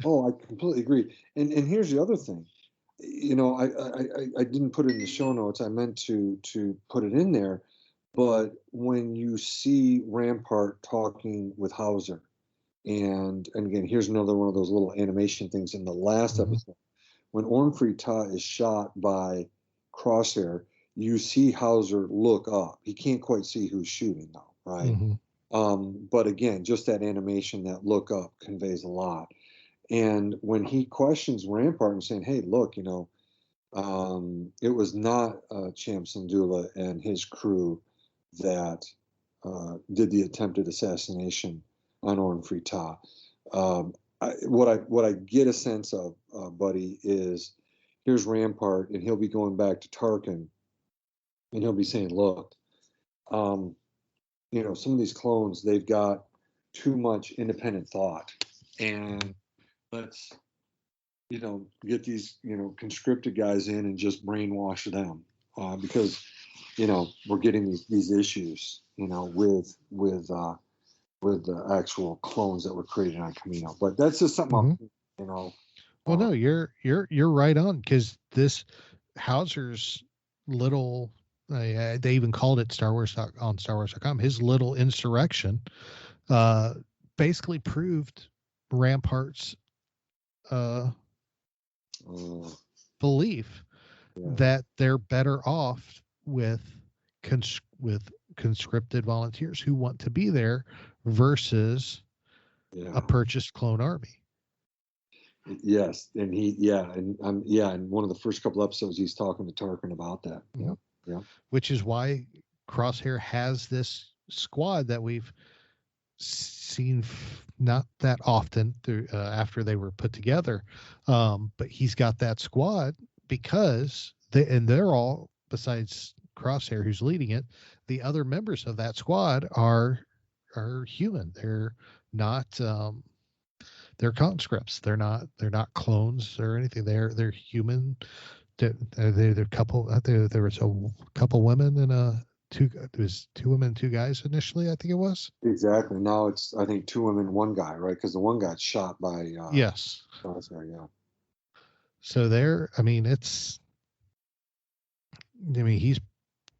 completely agree. And here's the other thing. I didn't put it in the show notes. I meant to put it in there, but when you see Rampart talking with Hauser, and again, here's another one of those little animation things in the last episode, when Ornfrey Ta is shot by Crosshair, you see Hauser look up. He can't quite see who's shooting though, right? But again, just that animation, that look up conveys a lot. And when he questions Rampart and saying, hey, look, it was not Cham Syndulla and his crew that did the attempted assassination on Ornfrey Ta. What I get a sense of, buddy, is here's Rampart, and he'll be going back to Tarkin, and he'll be saying, look, some of these clones, they've got too much independent thought, and let's get these conscripted guys in and just brainwash them, because we're getting these issues with the actual clones that were created on Camino. But that's just something Well, no, you're right on, because this Hauser's little they even called it Star Wars on StarWars.com. His little insurrection basically proved Rampart's belief that they're better off with conscripted volunteers who want to be there versus a purchased clone army. Yes, and and one of the first couple episodes, he's talking to Tarkin about that. Yeah. Which is why Crosshair has this squad that we've seen not that often through after they were put together, but he's got that squad because they're all, besides Crosshair, who's leading it, the other members of that squad are human. They're not they're conscripts. They're not clones or anything. They're human. They're a couple. There was a couple women and two women, two guys initially. I think it was. Exactly. Now it's, I think, 2 women, 1 guy, right? Because the one got shot by. Yes. Sorry, yeah. So he's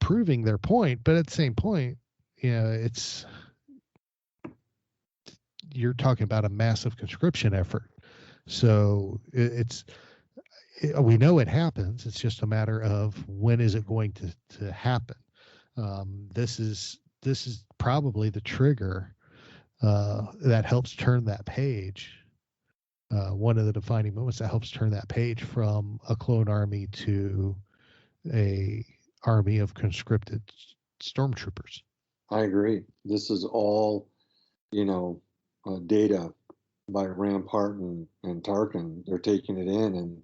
proving their point, but at the same point, you're talking about a massive conscription effort. So we know it happens. It's just a matter of when is it going to happen. This is probably the trigger that helps turn that page. One of the defining moments that helps turn that page from a clone army to a army of conscripted stormtroopers. I agree. This is all Data by Rampart and Tarkin. They're taking it in, and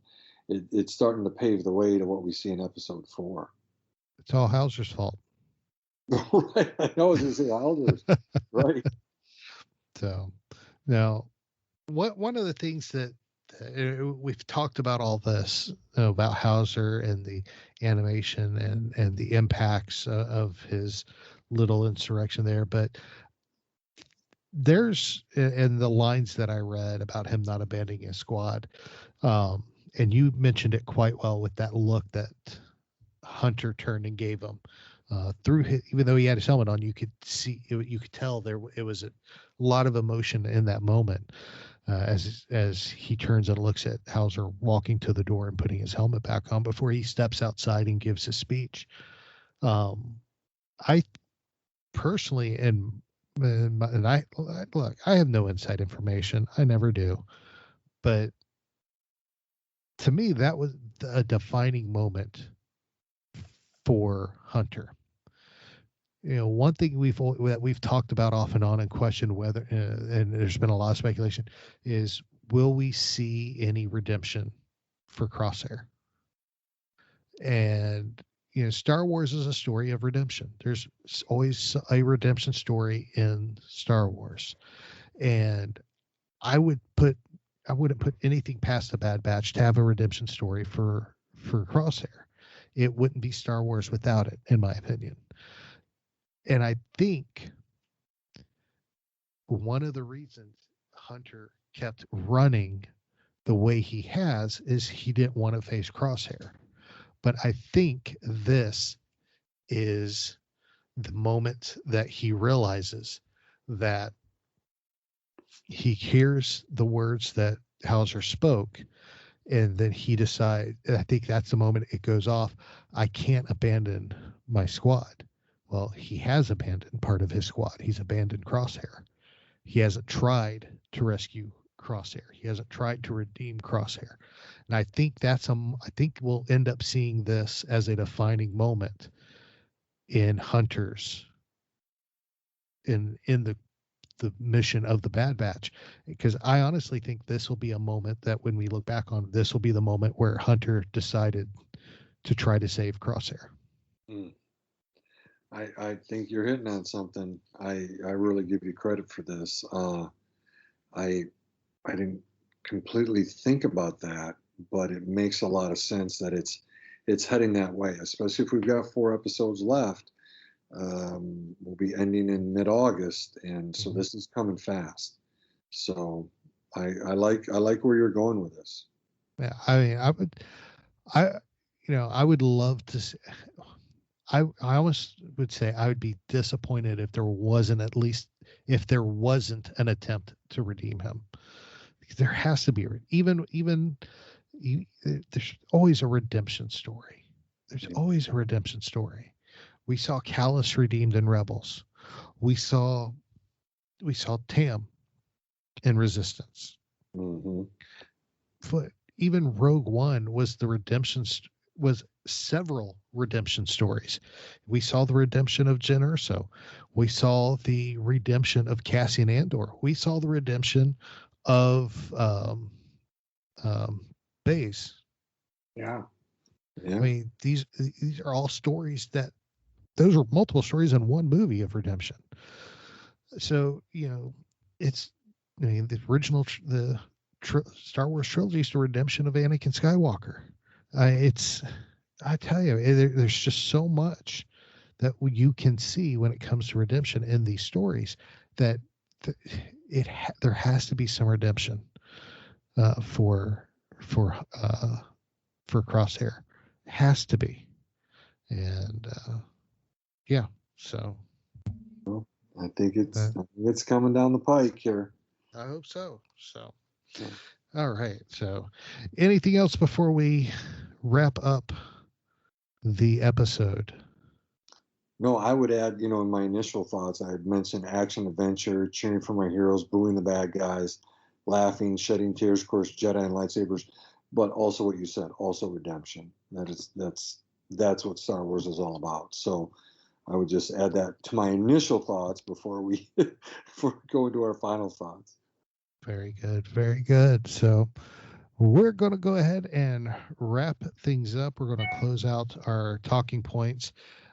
it's starting to pave the way to what we see in Episode 4. It's all Hauser's fault. Right, I know. I was going to say Hauser's. Right. So now, one of the things that we've talked about all this about Hauser and the animation and the impacts of his little insurrection there, but there's in the lines that I read about him not abandoning his squad, and you mentioned it quite well with that look that Hunter turned and gave him through his, even though he had his helmet on, you could tell it was a lot of emotion in that moment as he turns and looks at Hauser walking to the door and putting his helmet back on before he steps outside and gives his speech. I personally, and I look, I have no inside information. I never do. But to me, that was a defining moment for Hunter. One thing we've talked about off and on and questioned whether, and there's been a lot of speculation, is will we see any redemption for Crosshair? And Star Wars is a story of redemption. There's always a redemption story in Star Wars, and I wouldn't put anything past the Bad Batch to have a redemption story for Crosshair. It wouldn't be Star Wars without it, in my opinion. And I think one of the reasons Hunter kept running the way he has is he didn't want to face Crosshair. But I think this is the moment that he realizes that he hears the words that Hauser spoke, and then he decides, I think that's the moment it goes off, I can't abandon my squad. Well, he has abandoned part of his squad. He's abandoned Crosshair. He hasn't tried to rescue Crosshair. He hasn't tried to redeem Crosshair. And I think I think we'll end up seeing this as a defining moment in Hunter's in the mission of the Bad Batch, because I honestly think this will be a moment that when we look back on, this will be the moment where Hunter decided to try to save Crosshair. I think you're hitting on something. I really give you credit for this. I didn't completely think about that, but it makes a lot of sense that it's heading that way, especially if we've got 4 episodes left. We'll be ending in mid-August, and so this is coming fast. So I like where you're going with this. Yeah, I mean, I would love to see, I almost would say I would be disappointed if there wasn't an attempt to redeem him. There has to be there's always a redemption story. There's always a redemption story. We saw Callus redeemed in Rebels. We saw Tam in Resistance. Mm-hmm. But even Rogue One was was several redemption stories. We saw the redemption of Jyn Erso. We saw the redemption of Cassian Andor. We saw the redemption of Baze. Yeah. I mean, these are all stories those are multiple stories in one movie of redemption. So, it's, the original, Star Wars trilogy is the redemption of Anakin Skywalker. I tell you, there's just so much that you can see when it comes to redemption in these stories that there has to be some redemption for Crosshair. It has to be. And yeah, so well, I think it's coming down the pike here. I hope so. So yeah. All right. So anything else before we wrap up the episode? No, I would add, in my initial thoughts, I had mentioned action, adventure, cheering for my heroes, booing the bad guys, laughing, shedding tears, of course, Jedi and lightsabers, but also what you said, also redemption. That's what Star Wars is all about. So I would just add that to my initial thoughts before we before we go into our final thoughts. Very good. Very good. So we're going to go ahead and wrap things up. We're going to close out our talking points.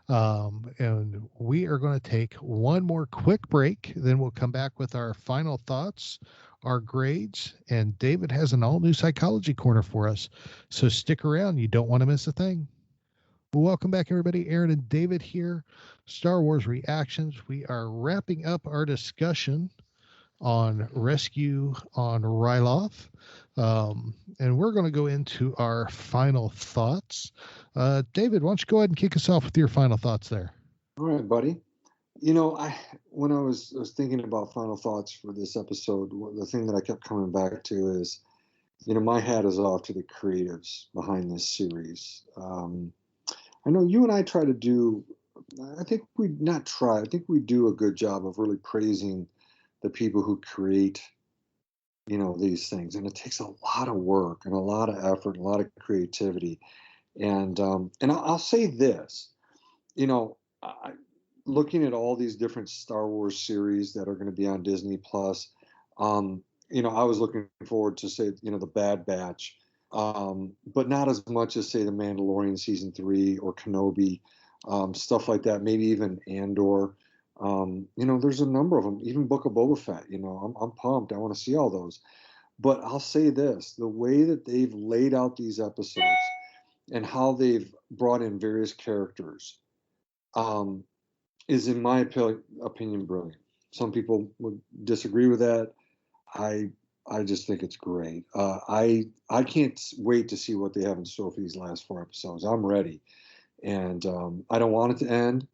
And we are going to take one more quick break. Then we'll come back with our final thoughts, our grades, and David has an all new psychology corner for us. So stick around. You don't want to miss a thing. Welcome back, everybody. Aaron and David here. Star Wars Reactions. We are wrapping up our discussion on Rescue on Ryloth. And we're going to go into our final thoughts. David, why don't you go ahead and kick us off with your final thoughts there? All right, buddy. When I was thinking about final thoughts for this episode, the thing that I kept coming back to is, my hat is off to the creatives behind this series. I know you and I try to do, I think we do a good job of really praising the people who create, these things. And it takes a lot of work and a lot of effort, and a lot of creativity. And I'll say this, looking at all these different Star Wars series that are going to be on Disney Plus, I was looking forward to, say, the Bad Batch, but not as much as, say, The Mandalorian season 3 or Kenobi, stuff like that. Maybe even Andor. There's a number of them. Even Book of Boba Fett. I'm pumped. I want to see all those. But I'll say this: the way that they've laid out these episodes and how they've brought in various characters, is, in my opinion, brilliant. Some people would disagree with that. I just think it's great. I can't wait to see what they have in store for these last 4 episodes. I'm ready, and I don't want it to end.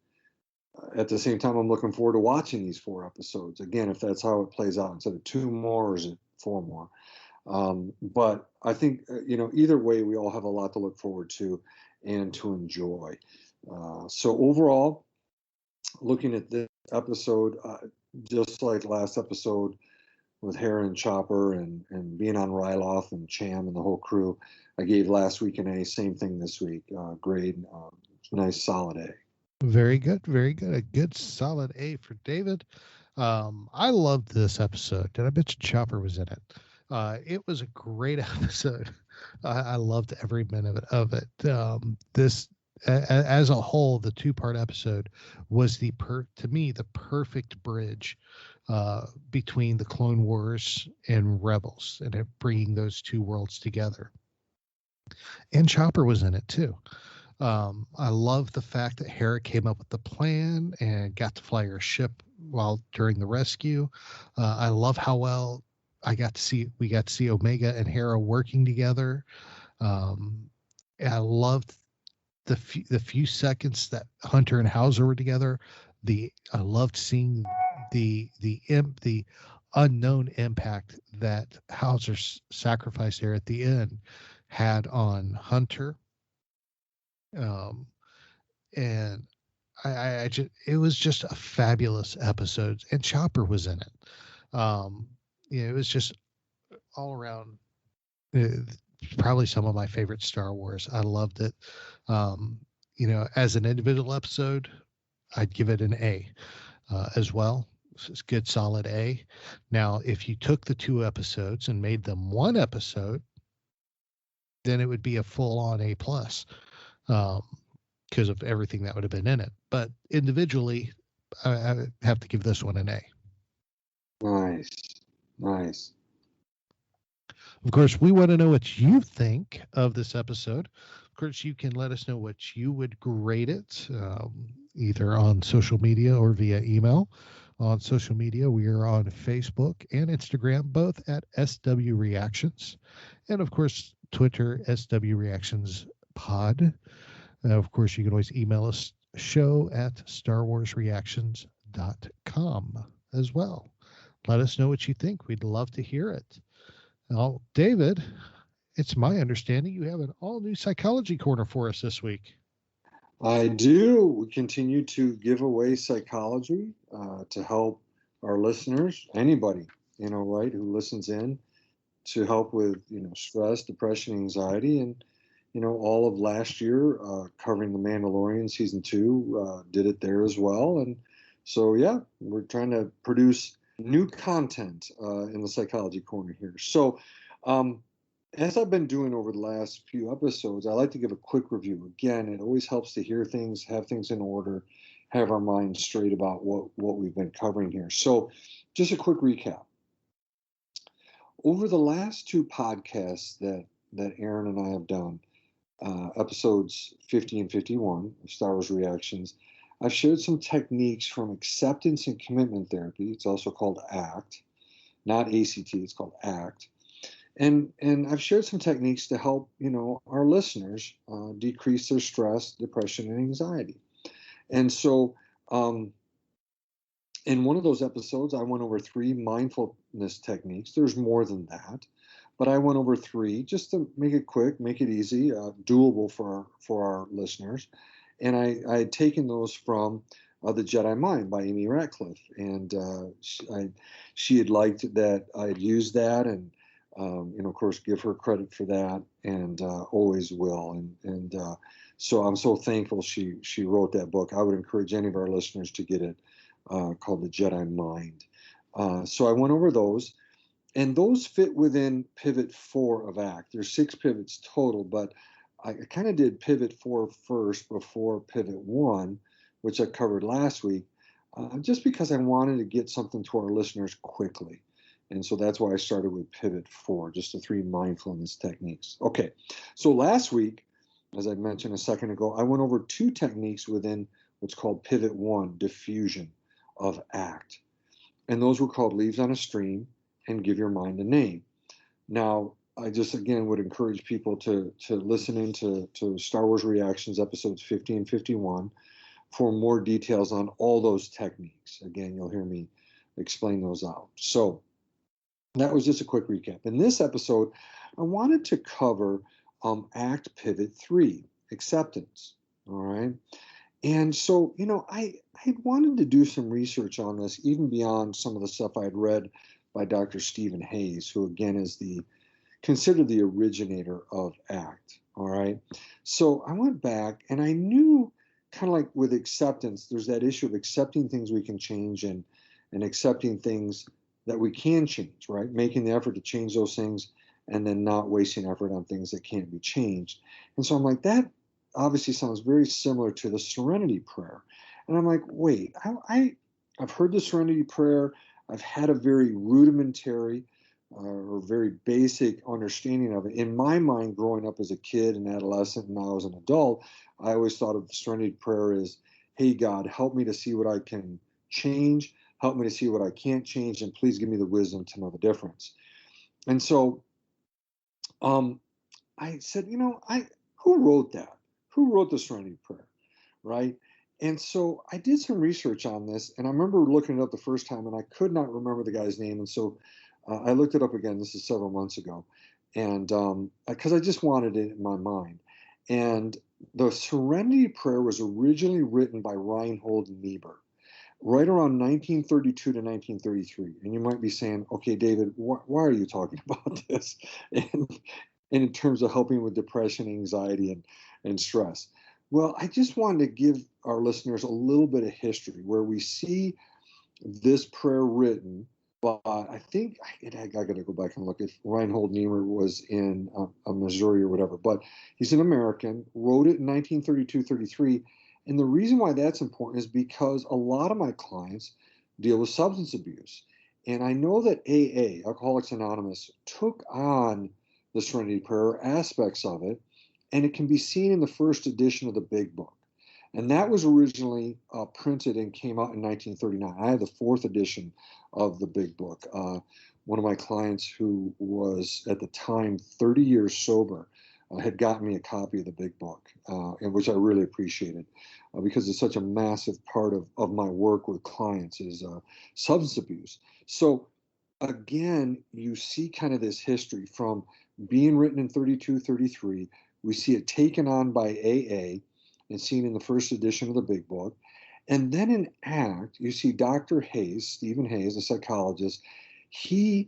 At the same time, I'm looking forward to watching these 4 episodes again, if that's how it plays out, instead of 2 more, or is it 4 more? But I think either way, we all have a lot to look forward to and to enjoy. So overall, looking at this episode, just like last episode with Hera and Chopper and being on Ryloth and Cham and the whole crew, I gave last week an A. Same thing this week. Grade, nice solid A. Very good. Very good. A good solid A for David. I loved this episode. Did I mention Chopper was in it? It was a great episode. I loved every minute of it. This, as a whole, the 2-part episode was to me the perfect bridge between the Clone Wars and Rebels, and it bringing those 2 worlds together. And Chopper was in it too. I love the fact that Hera came up with the plan and got to fly her ship during the rescue. I love how well we got to see Omega and Hera working together. I loved the few seconds that Hunter and Hauser were together. I loved seeing the unknown impact that Hauser's sacrifice there at the end had on Hunter. And I just, it was just a fabulous episode, and Chopper was in it. It was just all around, probably some of my favorite Star Wars. I loved it. As an individual episode, I'd give it an A, as well. It's a good solid A. Now, if you took the 2 episodes and made them 1 episode, then it would be a full-on A+. Because of everything that would have been in it. But individually, I have to give this one an A. Nice. Of course, we want to know what you think of this episode. Of course, you can let us know what you would grade it, either on social media or via email. On social media, we are on Facebook and Instagram, both at SW Reactions. And of course, Twitter, SW Reactions Pod. Of course, you can always email us, show@starwarsreactions.com as well. Let us know what you think. We'd love to hear it. Now, David, it's my understanding you have an all-new psychology corner for us this week. I do. We continue to give away psychology to help our listeners, anybody, who listens in, to help with, stress, depression, anxiety, and all of last year, covering The Mandalorian season 2, did it there as well. And so, yeah, we're trying to produce new content in the Psychology Corner here. So, as I've been doing over the last few episodes, I like to give a quick review. Again, it always helps to hear things, have things in order, have our minds straight about what we've been covering here. So, just a quick recap. Over the last 2 podcasts that Aaron and I have done, episodes 50 and 51 of Star Wars Reactions, I've shared some techniques from acceptance and commitment therapy. It's also called ACT, not ACT, it's called ACT. And I've shared some techniques to help, our listeners decrease their stress, depression, and anxiety. And so in one of those episodes, I went over 3 mindfulness techniques. There's more than that, but I went over 3 just to make it quick, make it easy, doable for our listeners. And I had taken those from The Jedi Mind by Amy Ratcliffe. And she had liked that I had used that, and of course, give her credit for that, and always will. And so I'm so thankful she wrote that book. I would encourage any of our listeners to get it, called The Jedi Mind. So I went over those, and those fit within pivot 4 of ACT. There's 6 pivots total, but I kind of did pivot 4 first before pivot 1, which I covered last week, just because I wanted to get something to our listeners quickly. And so that's why I started with pivot 4, just the 3 mindfulness techniques. Okay, so last week, as I mentioned a second ago, I went over 2 techniques within what's called pivot 1, diffusion of ACT. And those were called Leaves on a Stream and Give Your Mind a Name. Now, I just, again, would encourage people to listen into Star Wars Reactions episodes 50 and 51 for more details on all those techniques. Again, you'll hear me explain those out. So that was just a quick recap. In this episode, I wanted to cover ACT Pivot 3, acceptance. All right. And so, I had wanted to do some research on this, even beyond some of the stuff I had read by Dr. Stephen Hayes, who again is considered the originator of ACT. All right. So I went back, and I knew, kind of like with acceptance, there's that issue of accepting things we can change and accepting things that we can change, right? Making the effort to change those things and then not wasting effort on things that can't be changed. And so I'm like, that obviously sounds very similar to the Serenity Prayer. And I'm like, wait, I've heard the Serenity Prayer. I've had a very rudimentary or very basic understanding of it. In my mind, growing up as a kid and adolescent and now as an adult, I always thought of the Serenity Prayer as, hey, God, help me to see what I can change, help me to see what I can't change, and please give me the wisdom to know the difference. And so I said, who wrote that? Who wrote the Serenity Prayer, right? And so I did some research on this, and I remember looking it up the first time, and I could not remember the guy's name. And so I looked it up again. This is several months ago, and because I just wanted it in my mind. And the Serenity Prayer was originally written by Reinhold Niebuhr, right around 1932 to 1933. And you might be saying, okay, David, why are you talking about this? And in terms of helping with depression, anxiety, and stress. Well, I just wanted to give our listeners a little bit of history where we see this prayer written by, I think, I got to go back and look if Reinhold Niebuhr was in Missouri or whatever, but he's an American, wrote it in 1932-33. And the reason why that's important is because a lot of my clients deal with substance abuse. And I know that AA, Alcoholics Anonymous, took on the Serenity Prayer, aspects of it, and it can be seen in the first edition of the Big Book. And that was originally printed and came out in 1939. I had the 4th edition of the Big Book. One of my clients who was at the time 30 years sober had gotten me a copy of the Big Book, and which I really appreciated because it's such a massive part of my work with clients is substance abuse. So again, you see kind of this history from being written in 32, 33. We see it taken on by AA and seen in the first edition of the Big Book. And then in ACT, you see Dr. Hayes, Stephen Hayes, a psychologist. He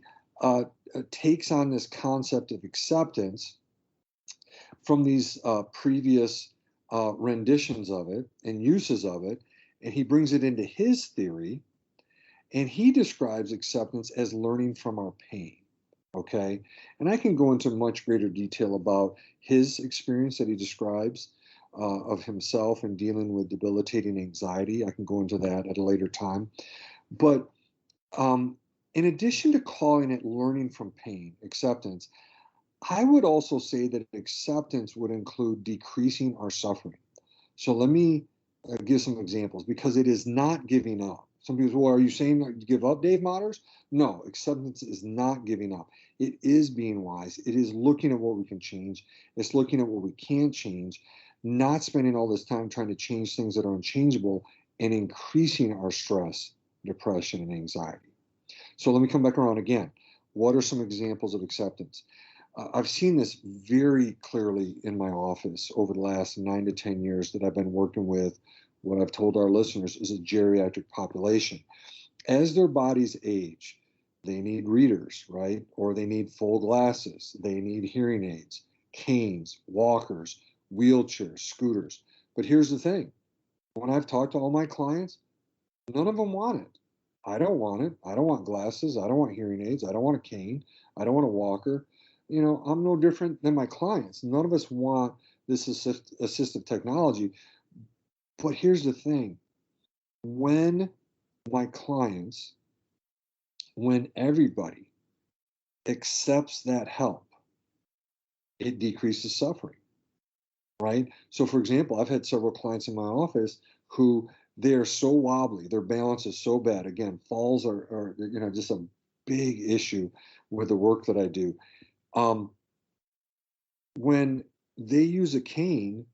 takes on this concept of acceptance from these previous renditions of it and uses of it, and he brings it into his theory, and he describes acceptance as learning from our pain. Okay, and I can go into much greater detail about his experience that he describes of himself and dealing with debilitating anxiety. I can go into that at a later time. But in addition to calling it learning from pain, acceptance, I would also say that acceptance would include decreasing our suffering. So let me give some examples, because it is not giving up. Some people say, well, are you saying give up, Dave Motters? No, acceptance is not giving up. It is being wise. It is looking at what we can change. It's looking at what we can't change, not spending all this time trying to change things that are unchangeable and increasing our stress, depression, and anxiety. So let me come back around again. What are some examples of acceptance? I've seen this very clearly in my office over the last 9 to 10 years that I've been working with what I've told our listeners is a geriatric population. As their bodies age, they need readers, right? Or they need full glasses. They need hearing aids, canes, walkers, wheelchairs, scooters. But here's the thing. When I've talked to all my clients, none of them want it. I don't want it. I don't want glasses. I don't want hearing aids. I don't want a cane. I don't want a walker. You know, I'm no different than my clients. None of us want this assistive technology. But here's the thing. When my clients, when everybody accepts that help, it decreases suffering, right? So for example, I've had several clients in my office who they're so wobbly, their balance is so bad. Again, falls are just a big issue with the work that I do. When they use a cane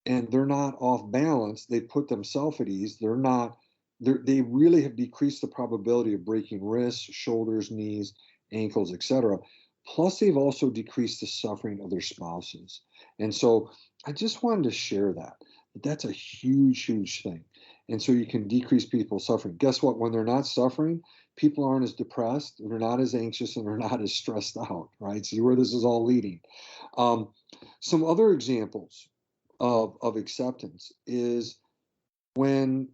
and they're not off balance, they put themselves at ease. They really have decreased the probability of breaking wrists, shoulders, knees, ankles, etc. Plus, they've also decreased the suffering of their spouses. And so I just wanted to share that. That's a huge, huge thing. And so you can decrease people's suffering. Guess what? When they're not suffering, people aren't as depressed, they're not as anxious, and they're not as stressed out, right? See where this is all leading. Some other examples of acceptance is when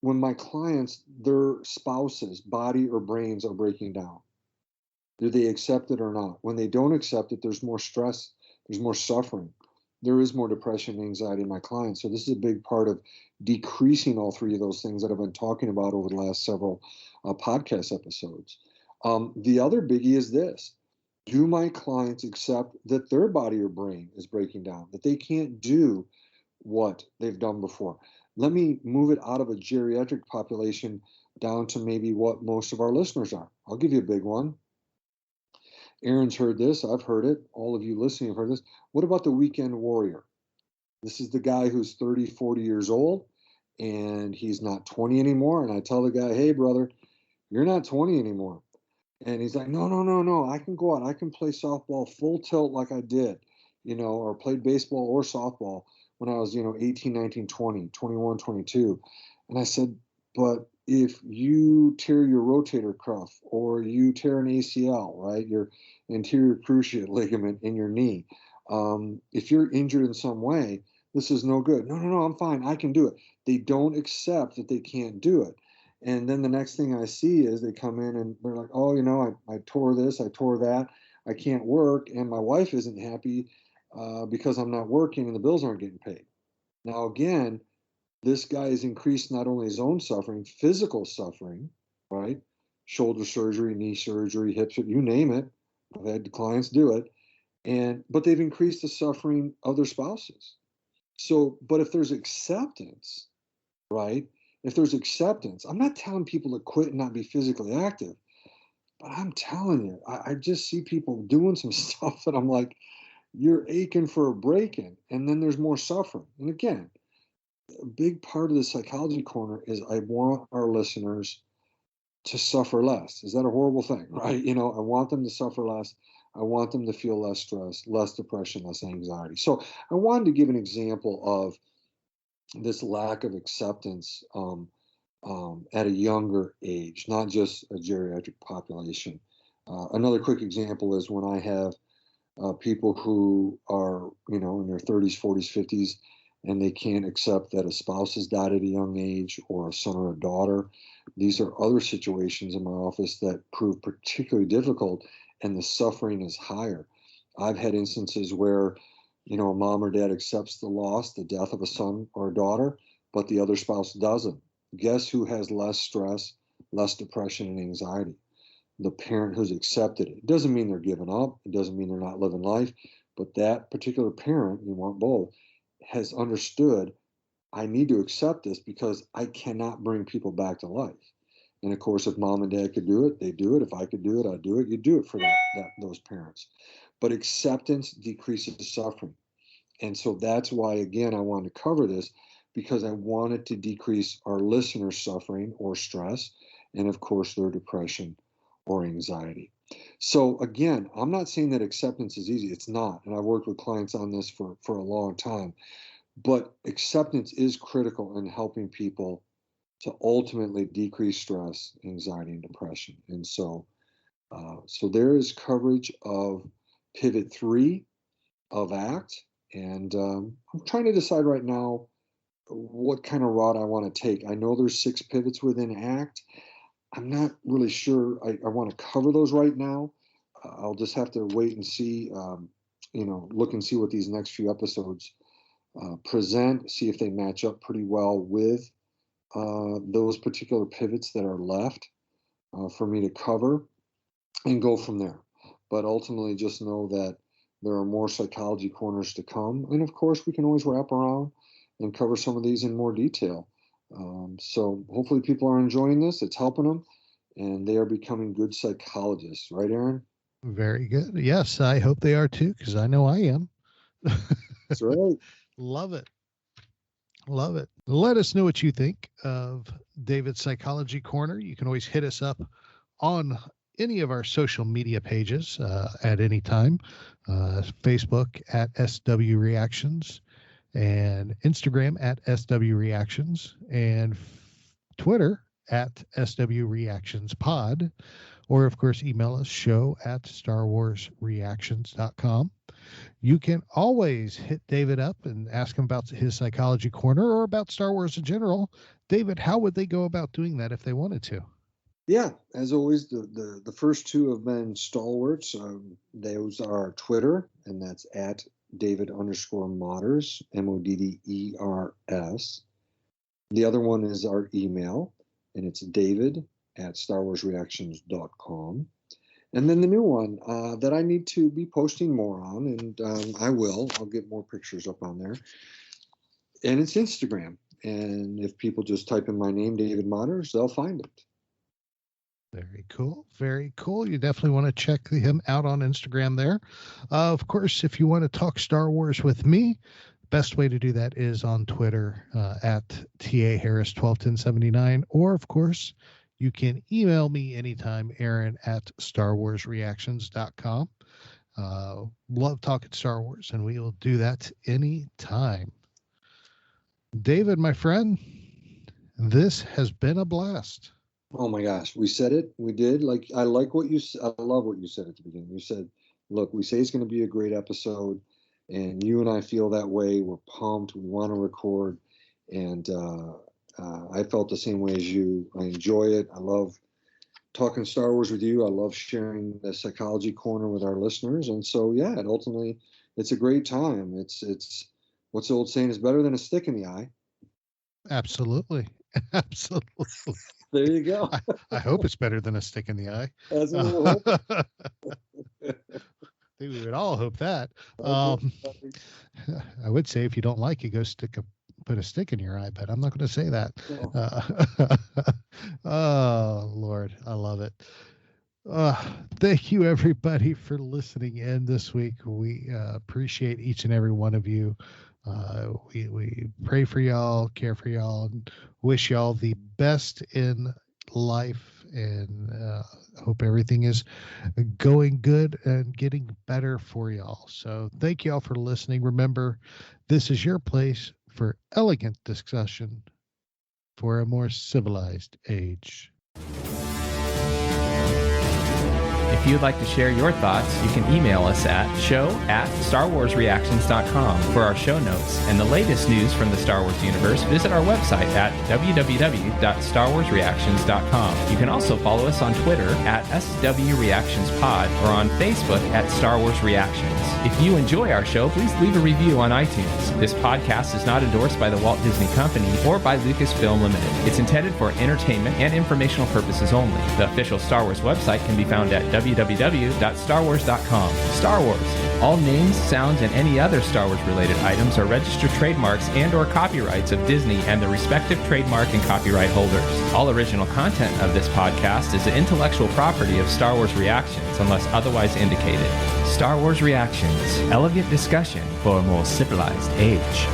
my clients, their spouses, body or brains are breaking down. Do they accept it or not? When they don't accept it, there's more stress, there's more suffering. There is more depression and anxiety in my clients. So this is a big part of decreasing all three of those things that I've been talking about over the last several podcast episodes. The other biggie is this. Do my clients accept that their body or brain is breaking down, that they can't do what they've done before? Let me move it out of a geriatric population down to maybe what most of our listeners are. I'll give you a big one. Aaron's heard this. I've heard it. All of you listening have heard this. What about the weekend warrior? This is the guy who's 30, 40 years old, and he's not 20 anymore. And I tell the guy, hey, brother, you're not 20 anymore. And he's like, no. I can go out. I can play softball full tilt like I did, or played baseball or softball when I was, 18, 19, 20, 21, 22. And I said, but if you tear your rotator cuff or you tear an ACL, right, your anterior cruciate ligament in your knee, if you're injured in some way, this is no good. No, I'm fine. I can do it. They don't accept that they can't do it. And then the next thing I see is they come in and they're like, oh, I tore this, I tore that, I can't work, and my wife isn't happy because I'm not working and the bills aren't getting paid. Now, again, this guy has increased not only his own suffering, physical suffering, right? Shoulder surgery, knee surgery, hips, you name it. I've had clients do it. But they've increased the suffering of their spouses. So, but if there's acceptance, right? If there's acceptance, I'm not telling people to quit and not be physically active, but I'm telling you, I just see people doing some stuff that I'm like, you're aching for a break-in, and then there's more suffering. And again, a big part of the psychology corner is I want our listeners to suffer less. Is that a horrible thing, right? I want them to suffer less. I want them to feel less stress, less depression, less anxiety. So I wanted to give an example of this lack of acceptance at a younger age, not just a geriatric population. Another quick example is when I have people who are, in their 30s, 40s, 50s, and they can't accept that a spouse has died at a young age, or a son or a daughter. These are other situations in my office that prove particularly difficult, and the suffering is higher. I've had instances where, a mom or dad accepts the loss, the death of a son or a daughter, but the other spouse doesn't. Guess who has less stress, less depression and anxiety? The parent who's accepted it. It doesn't mean they're giving up. It doesn't mean they're not living life. But that particular parent, you want both, has understood, I need to accept this because I cannot bring people back to life. And of course, if mom and dad could do it, they do it. If I could do it, I'd do it. You do it for those parents. But acceptance decreases suffering. And so that's why, again, I wanted to cover this, because I wanted to decrease our listeners' suffering or stress, and of course, their depression or anxiety. So again, I'm not saying that acceptance is easy. It's not. And I've worked with clients on this for a long time. But acceptance is critical in helping people to ultimately decrease stress, anxiety, and depression. And so there is coverage of Pivot 3 of ACT. And I'm trying to decide right now what kind of route I want to take. I know there's 6 pivots within ACT. I'm not really sure I want to cover those right now. I'll just have to wait and see, look and see what these next few episodes present, see if they match up pretty well with those particular pivots that are left for me to cover, and go from there. But ultimately, just know that there are more psychology corners to come. And of course, we can always wrap around and cover some of these in more detail. So hopefully people are enjoying this. It's helping them, and they are becoming good psychologists. Right, Aaron? Very good. Yes, I hope they are too, because I know I am. That's right. Love it. Love it. Let us know what you think of David's Psychology Corner. You can always hit us up on any of our social media pages at any time. Facebook at SW Reactions, and Instagram at SW Reactions, and Twitter at SW Reactions Pod, or of course email us show@StarWarsReactions.com. You can always hit David up and ask him about his Psychology Corner or about Star Wars in general. David, how would they go about doing that if they wanted to? Yeah, as always, the first 2 have been stalwarts. Those are Twitter, and that's at David_Modders, MODDERS. The other one is our email, and it's david@StarWarsReactions.com. And then the new one that I need to be posting more on, and I'll get more pictures up on there. And it's Instagram. And if people just type in my name, David Modders, they'll find it. Very cool. Very cool. You definitely want to check him out on Instagram there. Of course, if you want to talk Star Wars with me, best way to do that is on Twitter at TAHarris121079. Or, of course, you can email me anytime, Aaron at StarWarsReactions.com. Love talking Star Wars, and we will do that anytime. David, my friend, this has been a blast. Oh my gosh, we said it. We did. I like what you said. I love what you said at the beginning. You said, look, we say it's going to be a great episode, and you and I feel that way. We're pumped. We want to record. And I felt the same way as you. I enjoy it. I love talking Star Wars with you. I love sharing the Psychology Corner with our listeners. And so, yeah, ultimately, it's a great time. It's what's the old saying, is better than a stick in the eye. Absolutely. Absolutely. There you go. I hope it's better than a stick in the eye. That's what we'll hope. I think we would all hope that. I would say if you don't like it, go put a stick in your eye, but I'm not going to say that. Oh, Lord, I love it. Thank you, everybody, for listening in this week. We appreciate each and every one of you. We pray for y'all, care for y'all, and wish y'all the best in life, and hope everything is going good and getting better for y'all. So thank y'all for listening. Remember, this is your place for elegant discussion for a more civilized age. If If you would like to share your thoughts, you can email us at show@starwarsreactions.com for our show notes and the latest news from the Star Wars universe. Visit our website at www.starwarsreactions.com. You can also follow us on Twitter at SWReactionsPod or on Facebook at Star Wars Reactions. If you enjoy our show, please leave a review on iTunes. This podcast is not endorsed by the Walt Disney Company or by Lucasfilm Limited. It's intended for entertainment and informational purposes only. The official Star Wars website can be found at www.starwars.com. Star Wars. All names, sounds, and any other Star Wars related items are registered trademarks and or copyrights of Disney and the respective trademark and copyright holders. All original content of this podcast is the intellectual property of Star Wars Reactions unless otherwise indicated. Star Wars Reactions. Elegant discussion for a more civilized age.